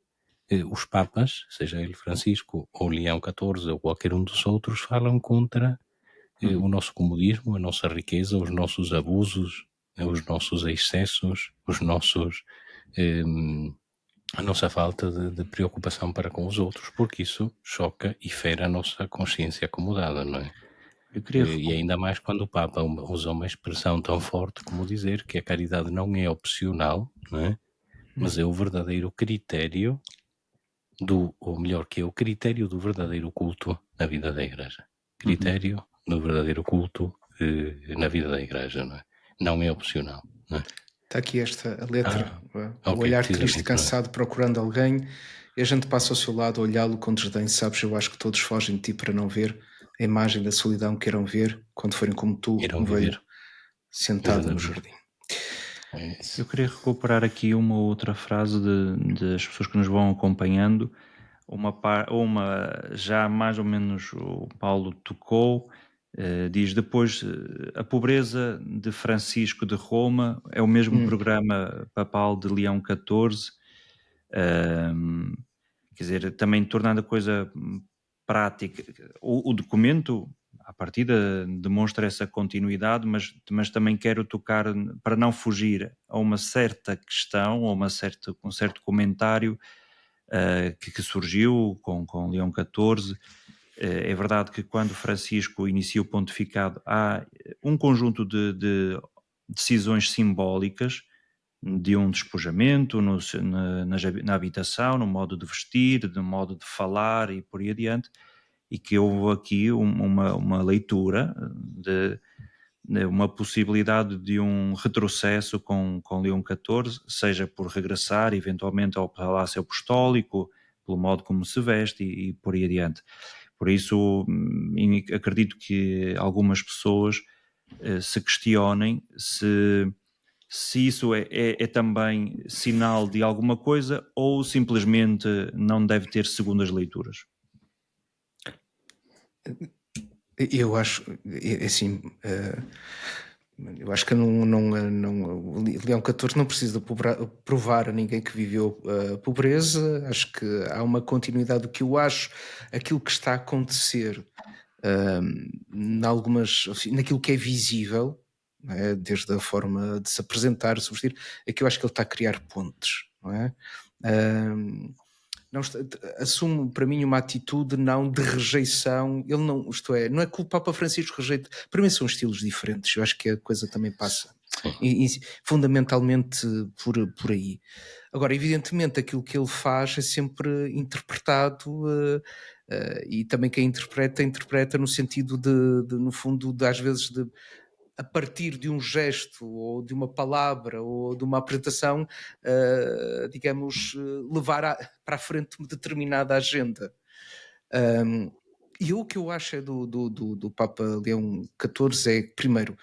Speaker 3: os papas, seja ele Francisco ou Leão XIV ou qualquer um dos outros, falam contra o nosso comodismo, a nossa riqueza, os nossos abusos, os nossos excessos, a nossa falta de preocupação para com os outros, porque isso choca e fere a nossa consciência acomodada, não é?
Speaker 1: Eu queria
Speaker 3: E ainda mais quando o Papa usa uma expressão tão forte como dizer que a caridade não é opcional, não é? Mas é o verdadeiro critério ou melhor, que é o critério do verdadeiro culto na vida da Igreja. Critério do verdadeiro culto na vida da Igreja, não é? Não é opcional, não é?
Speaker 2: Está aqui esta letra, o
Speaker 3: ok,
Speaker 2: olhar triste e
Speaker 3: precisamente, não é?
Speaker 2: cansado procurando alguém, e a gente passa ao seu lado a olhá-lo com desdém. Sabes, eu acho que todos fogem de ti para não ver a imagem da solidão que irão ver quando forem como tu,
Speaker 3: Irão
Speaker 2: um velho
Speaker 3: viver.
Speaker 2: sentado no
Speaker 3: Exatamente.
Speaker 2: jardim.
Speaker 3: É isso.
Speaker 1: Eu queria recuperar aqui uma outra frase das pessoas que nos vão acompanhando, uma já mais ou menos o Paulo tocou, diz depois a pobreza de Francisco de Roma é o mesmo programa papal de Leão XIV, quer dizer, também tornando a coisa prática. O documento, à partida, demonstra essa continuidade, mas também quero tocar, para não fugir a uma certa questão, ou um certo comentário que surgiu com Leão XIV. É verdade que quando Francisco inicia o pontificado há um conjunto de decisões simbólicas de um despojamento na habitação, no modo de vestir, no modo de falar e por aí adiante, e que houve aqui uma leitura de uma possibilidade de um retrocesso com Leão XIV, seja por regressar eventualmente ao Palácio Apostólico, pelo modo como se veste e por aí adiante. Por isso, acredito que algumas pessoas se questionem se isso é também sinal de alguma coisa ou simplesmente não deve ter segundas leituras.
Speaker 2: Eu acho, assim, eu acho que o Leão XIV não precisa provar a ninguém que viveu a pobreza. Acho que há uma continuidade do que eu acho, aquilo que está a acontecer naquilo que é visível, não é? Desde a forma de se apresentar, se vestir, é que eu acho que ele está a criar pontes, não é? Não assume para mim uma atitude não de rejeição. Ele não, isto é, não é que o Papa Francisco rejeite, para mim são estilos diferentes. Eu acho que a coisa também passa fundamentalmente por aí. Agora, evidentemente, aquilo que ele faz é sempre interpretado e também quem interpreta no sentido no fundo, às vezes a partir de um gesto ou de uma palavra ou de uma apresentação, digamos, levar para a frente uma determinada agenda. E o que eu acho do Papa Leão XIV é, primeiro,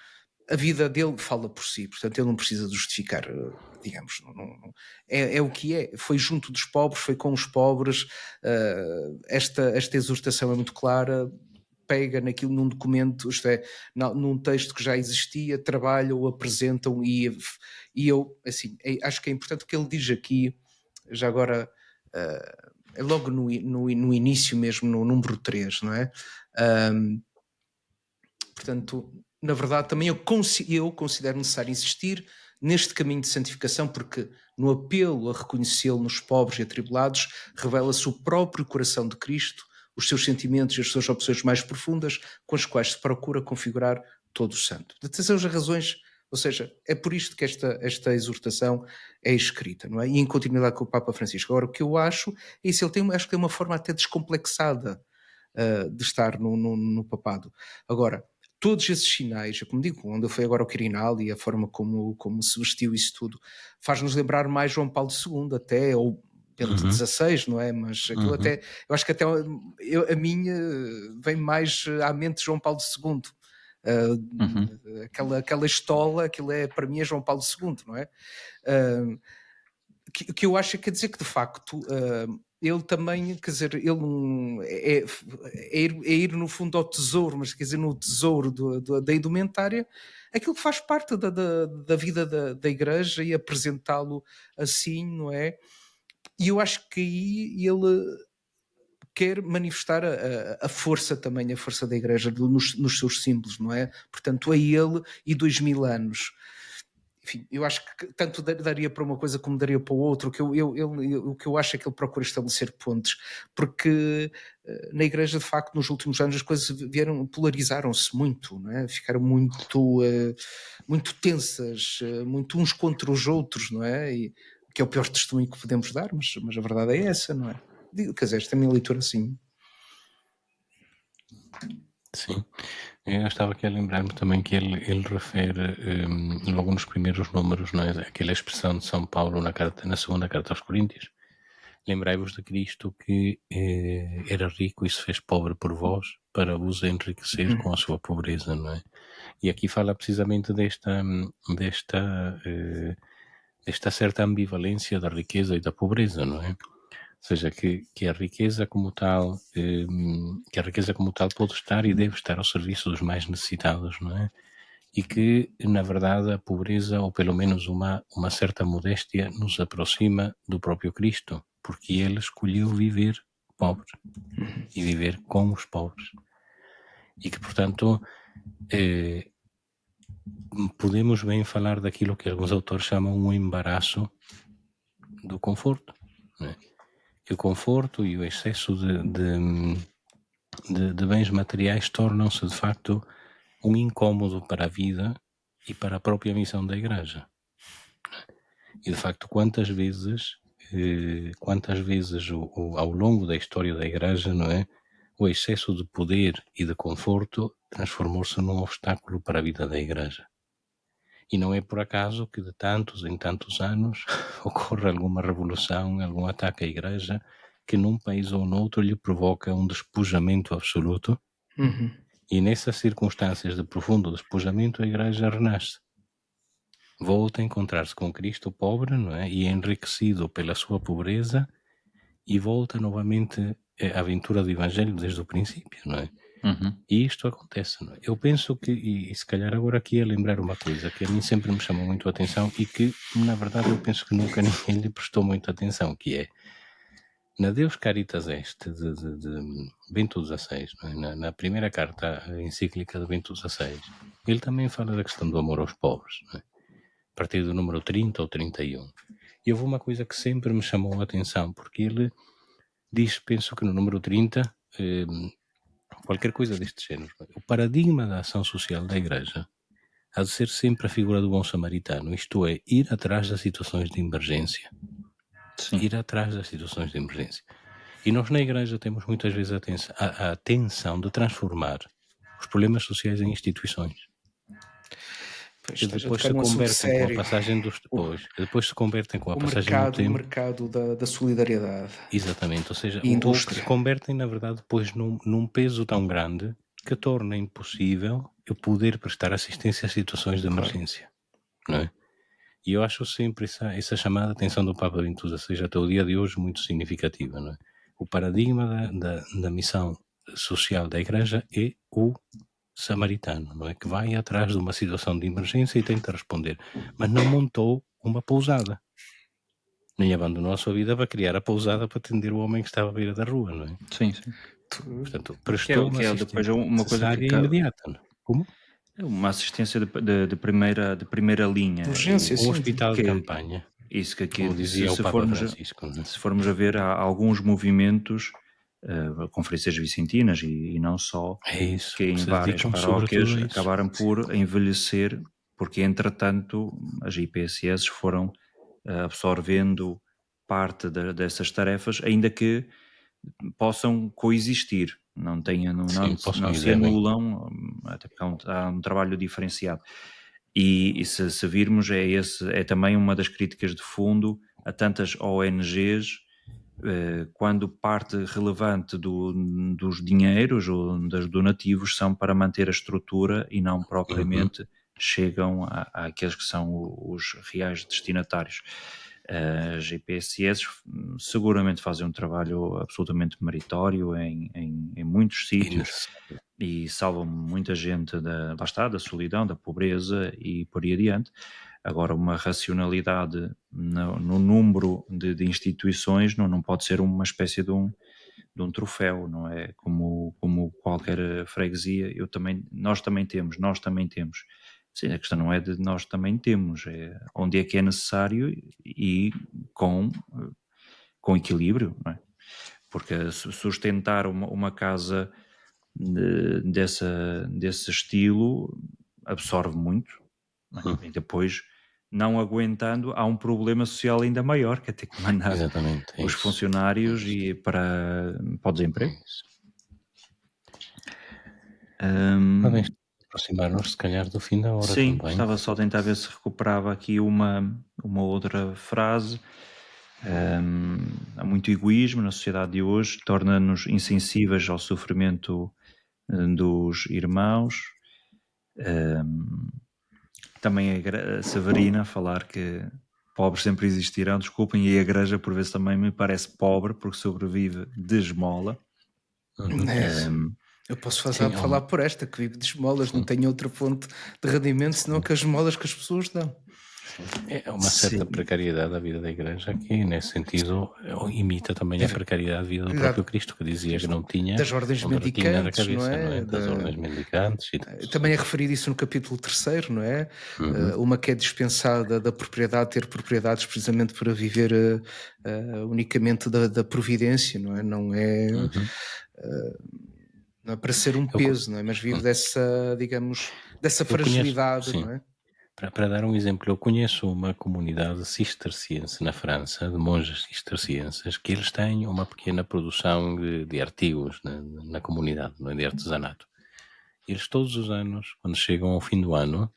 Speaker 2: a vida dele fala por si, portanto ele não precisa de justificar, digamos, é o que é, foi junto dos pobres, foi com os pobres, esta exortação é muito clara, pega naquilo num documento, isto é, num texto que já existia, trabalham, o apresentam e eu, assim, acho que é importante o que ele diz aqui, já agora, é logo no início mesmo, no número 3, não é? Portanto, na verdade, também eu considero necessário insistir neste caminho de santificação, porque no apelo a reconhecê-lo nos pobres e atribulados, revela-se o próprio coração de Cristo, os seus sentimentos e as suas opções mais profundas, com as quais se procura configurar todo o santo. Essas são as razões, ou seja, é por isto que esta exortação é escrita, não é? E em continuidade com o Papa Francisco. Agora, o que eu acho é isso, acho que tem uma forma até descomplexada de estar no papado. Agora, todos esses sinais, como digo, onde foi agora o Quirinal e a forma como se vestiu isso tudo, faz-nos lembrar mais João Paulo II até, ou Bento
Speaker 3: Uhum.
Speaker 2: XVI, não é? Mas aquilo até, eu acho que até a minha vem mais à mente João Paulo II. Aquela estola, aquilo é, para mim é João Paulo II, não é? Que eu acho que quer dizer que de facto ele também, quer dizer, ele é ir no fundo ao tesouro, mas quer dizer, no tesouro da indumentária, aquilo que faz parte da vida da igreja e apresentá-lo assim, não é? E eu acho que aí ele quer manifestar a força também, a força da igreja nos seus símbolos, não é? Portanto, a ele e 2000 anos. Enfim, eu acho que tanto daria para uma coisa como daria para o outro. O que eu acho é que ele procura estabelecer pontes, porque na igreja, de facto, nos últimos anos as coisas polarizaram-se muito, não é? Ficaram muito tensas, muito uns contra os outros, não é? Que é o pior testemunho que podemos dar, mas a verdade é essa, não é? Quer dizer, esta é a minha leitura assim.
Speaker 3: Sim, eu estava aqui a lembrar-me também que ele refere logo nos primeiros números, não é? Aquela expressão de São Paulo na segunda carta aos Coríntios. Lembrai-vos de Cristo que era rico e se fez pobre por vós para vos enriquecer com a sua pobreza, não é? E aqui fala precisamente desta certa ambivalência da riqueza e da pobreza, não é? Ou seja, que a riqueza como tal pode estar e deve estar ao serviço dos mais necessitados, não é? E que, na verdade, a pobreza, ou pelo menos uma certa modéstia, nos aproxima do próprio Cristo, porque ele escolheu viver pobre e viver com os pobres. E que, portanto, podemos bem falar daquilo que alguns autores chamam um embaraço do conforto, não é? Que o conforto e o excesso de bens materiais tornam-se, de facto, um incômodo para a vida e para a própria missão da Igreja. E, de facto, quantas vezes ao longo da história da Igreja, não é? O excesso de poder e de conforto transformou-se num obstáculo para a vida da Igreja. E não é por acaso que de tantos em tantos anos ocorre alguma revolução, algum ataque à Igreja, que num país ou noutro lhe provoca um despojamento absoluto. E nessas circunstâncias de profundo despojamento a Igreja renasce. Volta a encontrar-se com Cristo pobre, não é? E enriquecido pela sua pobreza, e volta novamente à aventura do Evangelho desde o princípio, não é? E isto acontece, não é? Eu penso que, e se calhar agora aqui a lembrar uma coisa que a mim sempre me chamou muito a atenção e que, na verdade, eu penso que nunca ninguém lhe prestou muita atenção, que é na Deus Caritas Est de Bento XVI, não é? Na primeira carta encíclica de Bento XVI, ele também fala da questão do amor aos pobres, não é? A partir do número 30 ou 31. E houve uma coisa que sempre me chamou a atenção, porque ele diz, penso que no número 30, qualquer coisa deste género, o paradigma da ação social da Igreja há de ser sempre a figura do bom samaritano, isto é, ir atrás das situações de emergência.
Speaker 1: Sim.
Speaker 3: Ir atrás das situações de emergência. E nós na Igreja temos muitas vezes a tensão de transformar os problemas sociais em instituições. Que depois se convertem com a passagem dos depois, que depois se convertem com a passagem do tempo.
Speaker 2: O mercado da solidariedade.
Speaker 3: Exatamente, ou seja,
Speaker 2: ou
Speaker 3: que se convertem, na verdade, depois num peso tão grande que torna impossível eu poder prestar assistência a situações de emergência, não é? E eu acho sempre essa chamada de atenção do Papa Bento XVI até o dia de hoje muito significativa, não é? O paradigma da missão social da Igreja é o samaritano, não é? Que vai atrás de uma situação de emergência e tenta responder, mas não montou uma pousada, nem abandonou a sua vida para criar a pousada para atender o homem que estava à beira da rua, não é?
Speaker 1: Sim, sim.
Speaker 3: Portanto, prestou uma
Speaker 1: depois
Speaker 3: assistência
Speaker 1: uma coisa
Speaker 3: necessária e imediata, não é? Como?
Speaker 1: uma assistência de primeira linha.
Speaker 2: Urgência,
Speaker 3: Um hospital de
Speaker 1: que-
Speaker 3: campanha,
Speaker 1: Isso que aqui,
Speaker 3: como dizia o Papa Francisco, não é?
Speaker 1: se formos a ver, há alguns movimentos, conferências vicentinas e não só,
Speaker 3: É isso,
Speaker 1: que em
Speaker 3: se
Speaker 1: várias
Speaker 3: dedicam
Speaker 1: paróquias
Speaker 3: sobretudo a isso.
Speaker 1: acabaram por envelhecer, porque entretanto as IPSS foram absorvendo parte dessas tarefas, ainda que possam coexistir.
Speaker 3: Sim, possam
Speaker 1: não
Speaker 3: e
Speaker 1: se
Speaker 3: devem.
Speaker 1: anulam, até porque há um trabalho diferenciado. E se virmos, é também uma das críticas de fundo a tantas ONGs, quando parte relevante dos dinheiros ou dos donativos são para manter a estrutura e não propriamente chegam àqueles que são os reais destinatários. As GPSS seguramente fazem um trabalho absolutamente meritório em muitos
Speaker 3: E
Speaker 1: sítios
Speaker 3: necessário.
Speaker 1: e salvam muita gente lá está, da solidão, da pobreza e por aí adiante. Agora, uma racionalidade no número de instituições não pode ser uma espécie de um troféu, não é? Como qualquer freguesia, nós também temos. Sim, a questão não é de nós também temos, é onde é que é necessário e com equilíbrio, não é? Porque sustentar uma casa desse estilo absorve muito, não é? E depois, não aguentando, há um problema social ainda maior, que é ter que mandar
Speaker 3: Exatamente, é
Speaker 1: os
Speaker 3: isso.
Speaker 1: funcionários para o
Speaker 3: É
Speaker 1: desemprego.
Speaker 3: isso. Ora bem,
Speaker 1: Hum,
Speaker 3: aproximar-nos se calhar do fim da hora
Speaker 1: sim,
Speaker 3: também.
Speaker 1: estava só a tentar ver se recuperava aqui uma outra frase. Há muito egoísmo na sociedade de hoje, torna-nos insensíveis ao sofrimento dos irmãos. Também a Severina falar que pobres sempre existirão, desculpem, e a igreja por vezes também me parece pobre porque sobrevive de esmola.
Speaker 2: É, eu posso
Speaker 3: Sim,
Speaker 2: falar por esta, que vive de esmolas, não tenho outra fonte de rendimento senão que as esmolas que as pessoas dão.
Speaker 3: é uma certa
Speaker 1: Sim,
Speaker 3: precariedade da vida da igreja que, nesse sentido, imita também
Speaker 2: É
Speaker 3: a precariedade da vida do próprio
Speaker 2: verdade.
Speaker 3: Cristo, que dizia que não tinha
Speaker 2: Das ordens
Speaker 3: onde reclinar a
Speaker 2: mendicantes, não
Speaker 3: cabeça, não é?
Speaker 2: é?
Speaker 3: Das ordens mendicantes e tudo,
Speaker 2: Também
Speaker 3: sim.
Speaker 2: é referido isso no capítulo 3º, não é?
Speaker 3: Uhum.
Speaker 2: Uma que é dispensada da propriedade, ter propriedades precisamente para viver unicamente da providência, não é?
Speaker 3: Uhum.
Speaker 2: Não é para ser um
Speaker 3: Eu, co-
Speaker 2: peso, não é? Mas vive dessa, digamos, dessa
Speaker 3: eu conheço,
Speaker 2: fragilidade,
Speaker 3: sim,
Speaker 2: não é?
Speaker 3: para dar um exemplo, eu conheço uma comunidade cisterciense na França, de monjas cistercienses, que eles têm uma pequena produção de artigos na comunidade, não é? De artesanato. Eles todos os anos, quando chegam ao fim do ano,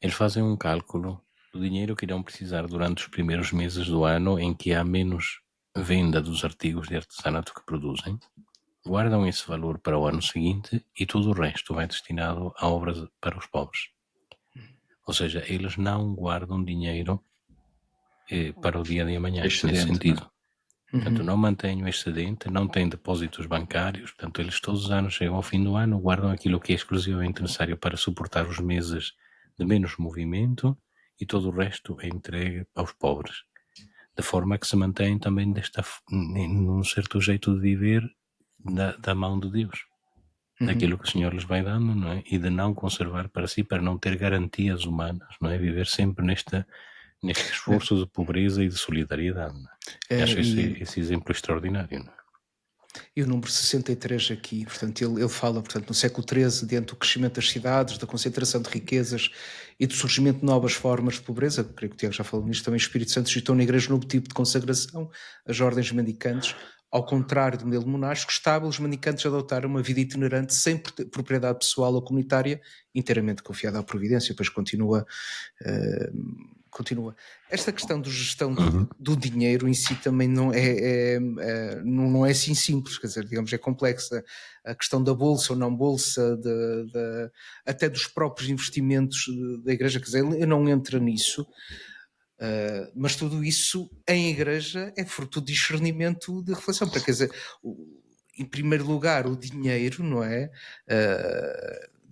Speaker 3: eles fazem um cálculo do dinheiro que irão precisar durante os primeiros meses do ano em que há menos venda dos artigos de artesanato que produzem, guardam esse valor para o ano seguinte e todo o resto vai destinado a obras para os pobres. Ou seja, eles não guardam dinheiro para o dia de amanhã, nesse
Speaker 1: excedente, não é?
Speaker 3: sentido. Portanto, não mantêm o excedente, não têm depósitos bancários, portanto, eles todos os anos chegam ao fim do ano, guardam aquilo que é exclusivamente necessário para suportar os meses de menos movimento e todo o resto é entregue aos pobres. De forma que se mantém também num certo jeito de viver da mão de Deus. Daquilo que o Senhor lhes vai dando, não é? E de não conservar para si, para não ter garantias humanas, não é? Viver sempre neste esforço de pobreza e de solidariedade, não é? E acho esse exemplo extraordinário, não é?
Speaker 2: E o número 63 aqui, portanto, ele fala, portanto, no século XIII, diante do crescimento das cidades, da concentração de riquezas e do surgimento de novas formas de pobreza, creio que o Tiago já falou nisto também, o Espírito Santo suscitou na Igreja um novo tipo de consagração, as ordens mendicantes, ao contrário do modelo monástico estável, os mendicantes adotaram uma vida itinerante sem propriedade pessoal ou comunitária, inteiramente confiada à providência. Depois continua continua. Esta questão da gestão do dinheiro em si também não é assim simples, quer dizer, digamos, é complexa. A questão da bolsa ou não bolsa, até dos próprios investimentos da Igreja, quer dizer, ele não entra nisso, mas tudo isso em Igreja é fruto de discernimento, de reflexão, para quer dizer, em primeiro lugar, o dinheiro, não é?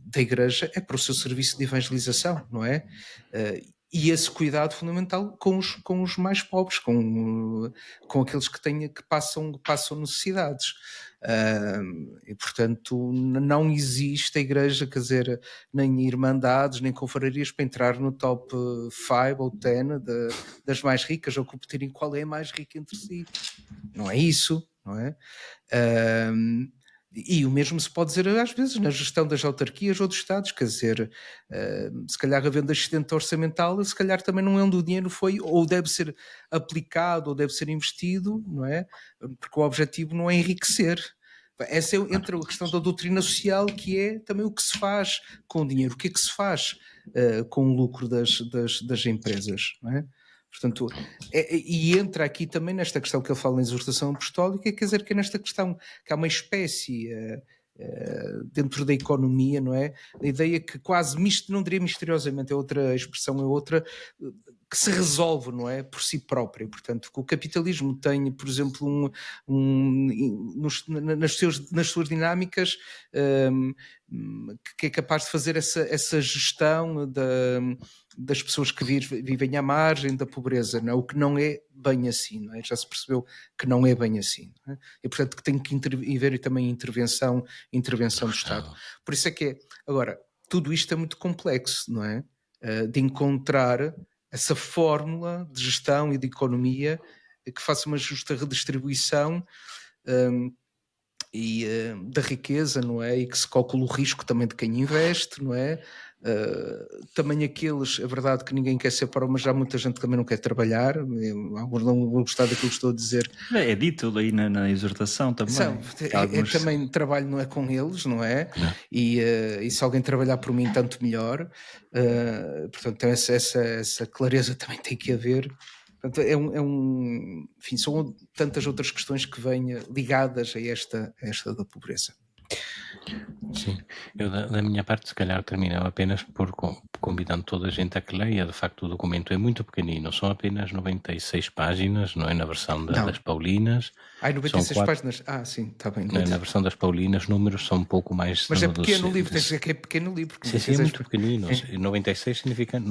Speaker 2: Da Igreja é para o seu serviço de evangelização, não é? E esse cuidado fundamental com os mais pobres, com aqueles que passam necessidades. E portanto não existe a Igreja, quer dizer, nem irmandades, nem confrarias para entrar no top 5 ou 10 das mais ricas, ou competirem qual é a mais rica entre si. Não é isso, não é? E o mesmo se pode dizer às vezes na gestão das autarquias ou dos Estados, quer dizer, se calhar havendo excedente orçamental, se calhar também não é onde o dinheiro foi ou deve ser aplicado ou deve ser investido, não é? Porque o objetivo não é enriquecer, Essa entra a questão da doutrina social, que é também o que se faz com o dinheiro, o que é que se faz com o lucro das empresas, não é? Portanto, e entra aqui também nesta questão que ele fala na exortação apostólica, quer dizer que é nesta questão que há uma espécie dentro da economia, não é? A ideia que quase, não diria misteriosamente, é outra expressão, é outra, que se resolve, não é? Por si própria. Portanto, que o capitalismo tem, por exemplo, nas suas dinâmicas, que é capaz de fazer essa gestão das pessoas que vivem à margem da pobreza, não é? O que não é bem assim, não é? Já se percebeu que não é bem assim, não é? E portanto que tem que haver também intervenção do Estado. Por isso é que agora, tudo isto é muito complexo, não é? De encontrar essa fórmula de gestão e de economia que faça uma justa redistribuição da riqueza, não é? E que se calcule o risco também de quem investe, não é? Também aqueles, é verdade que ninguém quer ser pobre, mas já muita gente também não quer trabalhar. Alguns não vão gostar daquilo que estou a dizer.
Speaker 1: É dito aí na exortação também.
Speaker 2: Também trabalho não é com eles, não é? E se alguém trabalhar por mim, tanto melhor. Portanto, então essa clareza também tem que haver. Portanto, enfim, são tantas outras questões que vêm ligadas a esta da pobreza.
Speaker 3: Sim, eu da minha parte se calhar terminava apenas por convidando toda a gente a que leia. De facto o documento é muito pequenino, são apenas 96 páginas, não é na versão das Paulinas.
Speaker 2: 96 páginas? Sim, está bem.
Speaker 3: Na versão das Paulinas, números são um pouco mais...
Speaker 2: Mas é pequeno o livro, tens de dizer que é pequeno o livro.
Speaker 3: Sim, é muito pequenino. 96 significa,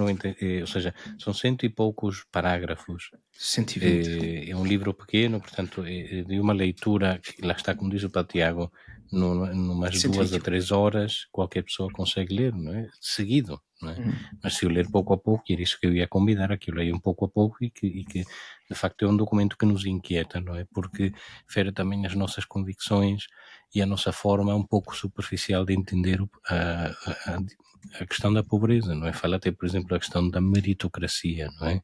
Speaker 3: ou seja, são 100 e poucos parágrafos.
Speaker 2: 120.
Speaker 3: É um livro pequeno, portanto, de uma leitura que lá está, como diz o Padre Tiago, numas 2 a 3 horas qualquer pessoa consegue ler, não é? Seguido, não é? Mas se eu ler pouco a pouco, e era isso que eu ia convidar, a que eu leia um pouco a pouco e que de facto é um documento que nos inquieta, não é? Porque fere também as nossas convicções e a nossa forma um pouco superficial de entender a questão da pobreza, não é? Fala até, por exemplo, a questão da meritocracia, não é?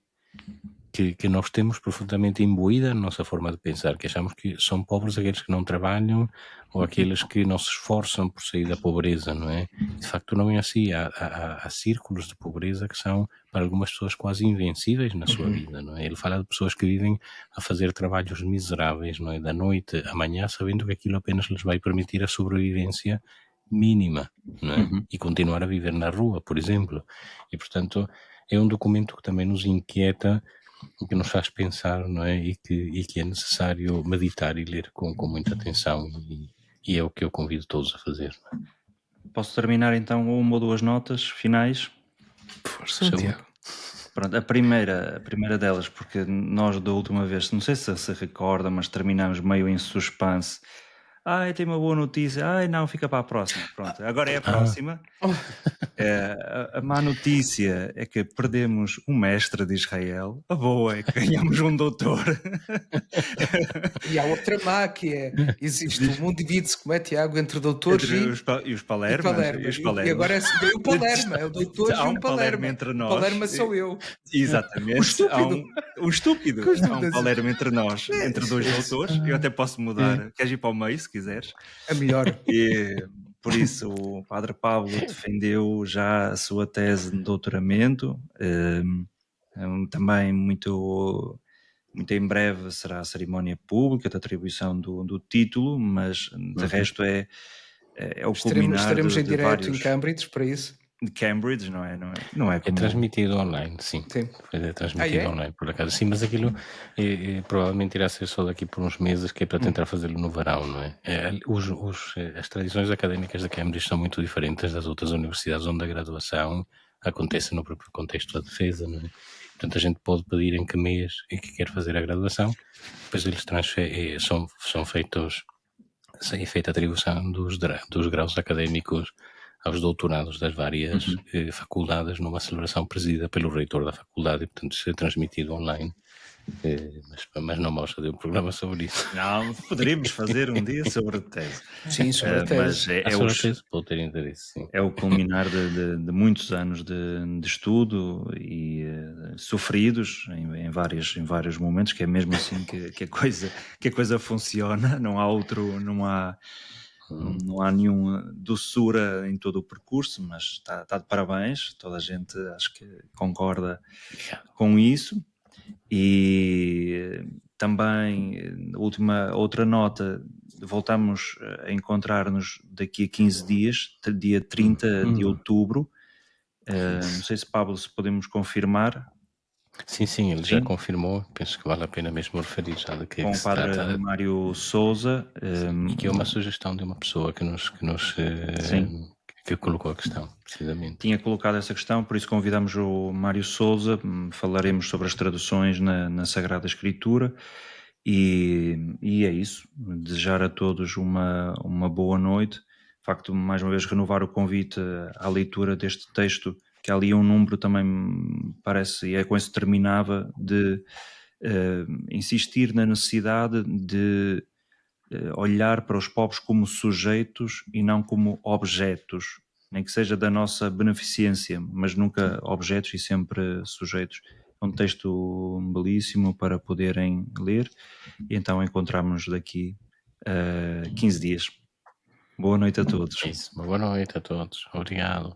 Speaker 3: Que nós temos profundamente imbuída na nossa forma de pensar, que achamos que são pobres aqueles que não trabalham ou aqueles que não se esforçam por sair da pobreza, não é? De facto não é assim. Há círculos de pobreza que são, para algumas pessoas, quase invencíveis na sua vida, não é? Ele fala de pessoas que vivem a fazer trabalhos miseráveis, não é? Da noite à manhã, sabendo que aquilo apenas lhes vai permitir a sobrevivência mínima, não é? E continuar a viver na rua, por exemplo. E, portanto, é um documento que também nos inquieta, que nos faz pensar, não é? E que é necessário meditar e ler com muita atenção, e é o que eu convido todos a fazer.
Speaker 1: Posso terminar então com 1 ou 2 notas finais?
Speaker 2: Força, Tiago.
Speaker 1: Pronto, a primeira delas, porque nós da última vez, não sei se recorda, mas terminamos meio em suspense. Tem uma boa notícia. Não, fica para a próxima. Pronto, agora é a próxima. A má notícia é que perdemos um mestre de Israel. A boa é que ganhamos um doutor.
Speaker 2: E há outra má, que existe o mundo divide-se, como é, Tiago, entre doutores
Speaker 1: e os Palermas.
Speaker 2: E agora é o Palerma, é o doutor e o Palerma
Speaker 1: entre nós.
Speaker 2: O Palerma sou eu.
Speaker 1: Exatamente.
Speaker 2: O estúpido.
Speaker 1: O estúpido. Há um Palermo entre nós, entre 2 doutores. Eu até posso mudar. Queres ir para o meio, se quiseres?
Speaker 2: É melhor.
Speaker 1: E por isso o Padre Pablo defendeu já a sua tese de doutoramento. Também muito em breve será a cerimónia pública de atribuição do título, mas de resto é o culminar
Speaker 2: estaremos em direto
Speaker 1: vários...
Speaker 2: em Cambridge para isso.
Speaker 1: De Cambridge, não é como...
Speaker 3: É transmitido online, sim. É transmitido online, por acaso. Sim, mas aquilo provavelmente irá ser só daqui por uns meses, que é para tentar fazê-lo no verão, não é? As tradições académicas de Cambridge são muito diferentes das outras universidades onde a graduação acontece no próprio contexto da defesa, não é? Portanto, a gente pode pedir em que mês é que quer fazer a graduação, depois eles são feitos, é feita a atribuição dos graus académicos aos doutorados das várias faculdades, numa celebração presidida pelo reitor da faculdade, e portanto isso é transmitido online. Mas não vamos fazer um programa sobre isso.
Speaker 1: Não, poderíamos fazer um dia sobre a tese.
Speaker 2: Sim, sobre a tese.
Speaker 1: Mas
Speaker 3: sobre a tese pode ter interesse, sim.
Speaker 1: É o culminar de muitos anos de estudo e sofridos em vários momentos, que é mesmo assim que a coisa funciona, não há nenhuma doçura em todo o percurso, mas está de parabéns, toda a gente acho que concorda com isso. E também, outra nota, voltamos a encontrar-nos daqui a 15 dias, dia 30 de outubro. Não sei se, Pablo, se podemos confirmar.
Speaker 3: Sim, ele já confirmou. Penso que vale a pena mesmo referir já de que é
Speaker 1: Com
Speaker 3: que
Speaker 1: o
Speaker 3: se
Speaker 1: padre
Speaker 3: trata.
Speaker 1: Mário Sousa.
Speaker 3: E que é uma sugestão de uma pessoa que colocou a questão, precisamente.
Speaker 1: Tinha colocado essa questão, por isso convidamos o Mário Sousa. Falaremos sobre as traduções na Sagrada Escritura. E é isso. Desejar a todos uma boa noite. De facto, mais uma vez, renovar o convite à leitura deste texto, que ali um número também parece, e é com isso que terminava, de insistir na necessidade de olhar para os povos como sujeitos e não como objetos, nem que seja da nossa beneficência, mas nunca objetos e sempre sujeitos. É um texto belíssimo para poderem ler, e então encontramos-nos daqui a 15 dias. Boa noite a todos.
Speaker 3: É isso. Boa noite a todos. Obrigado.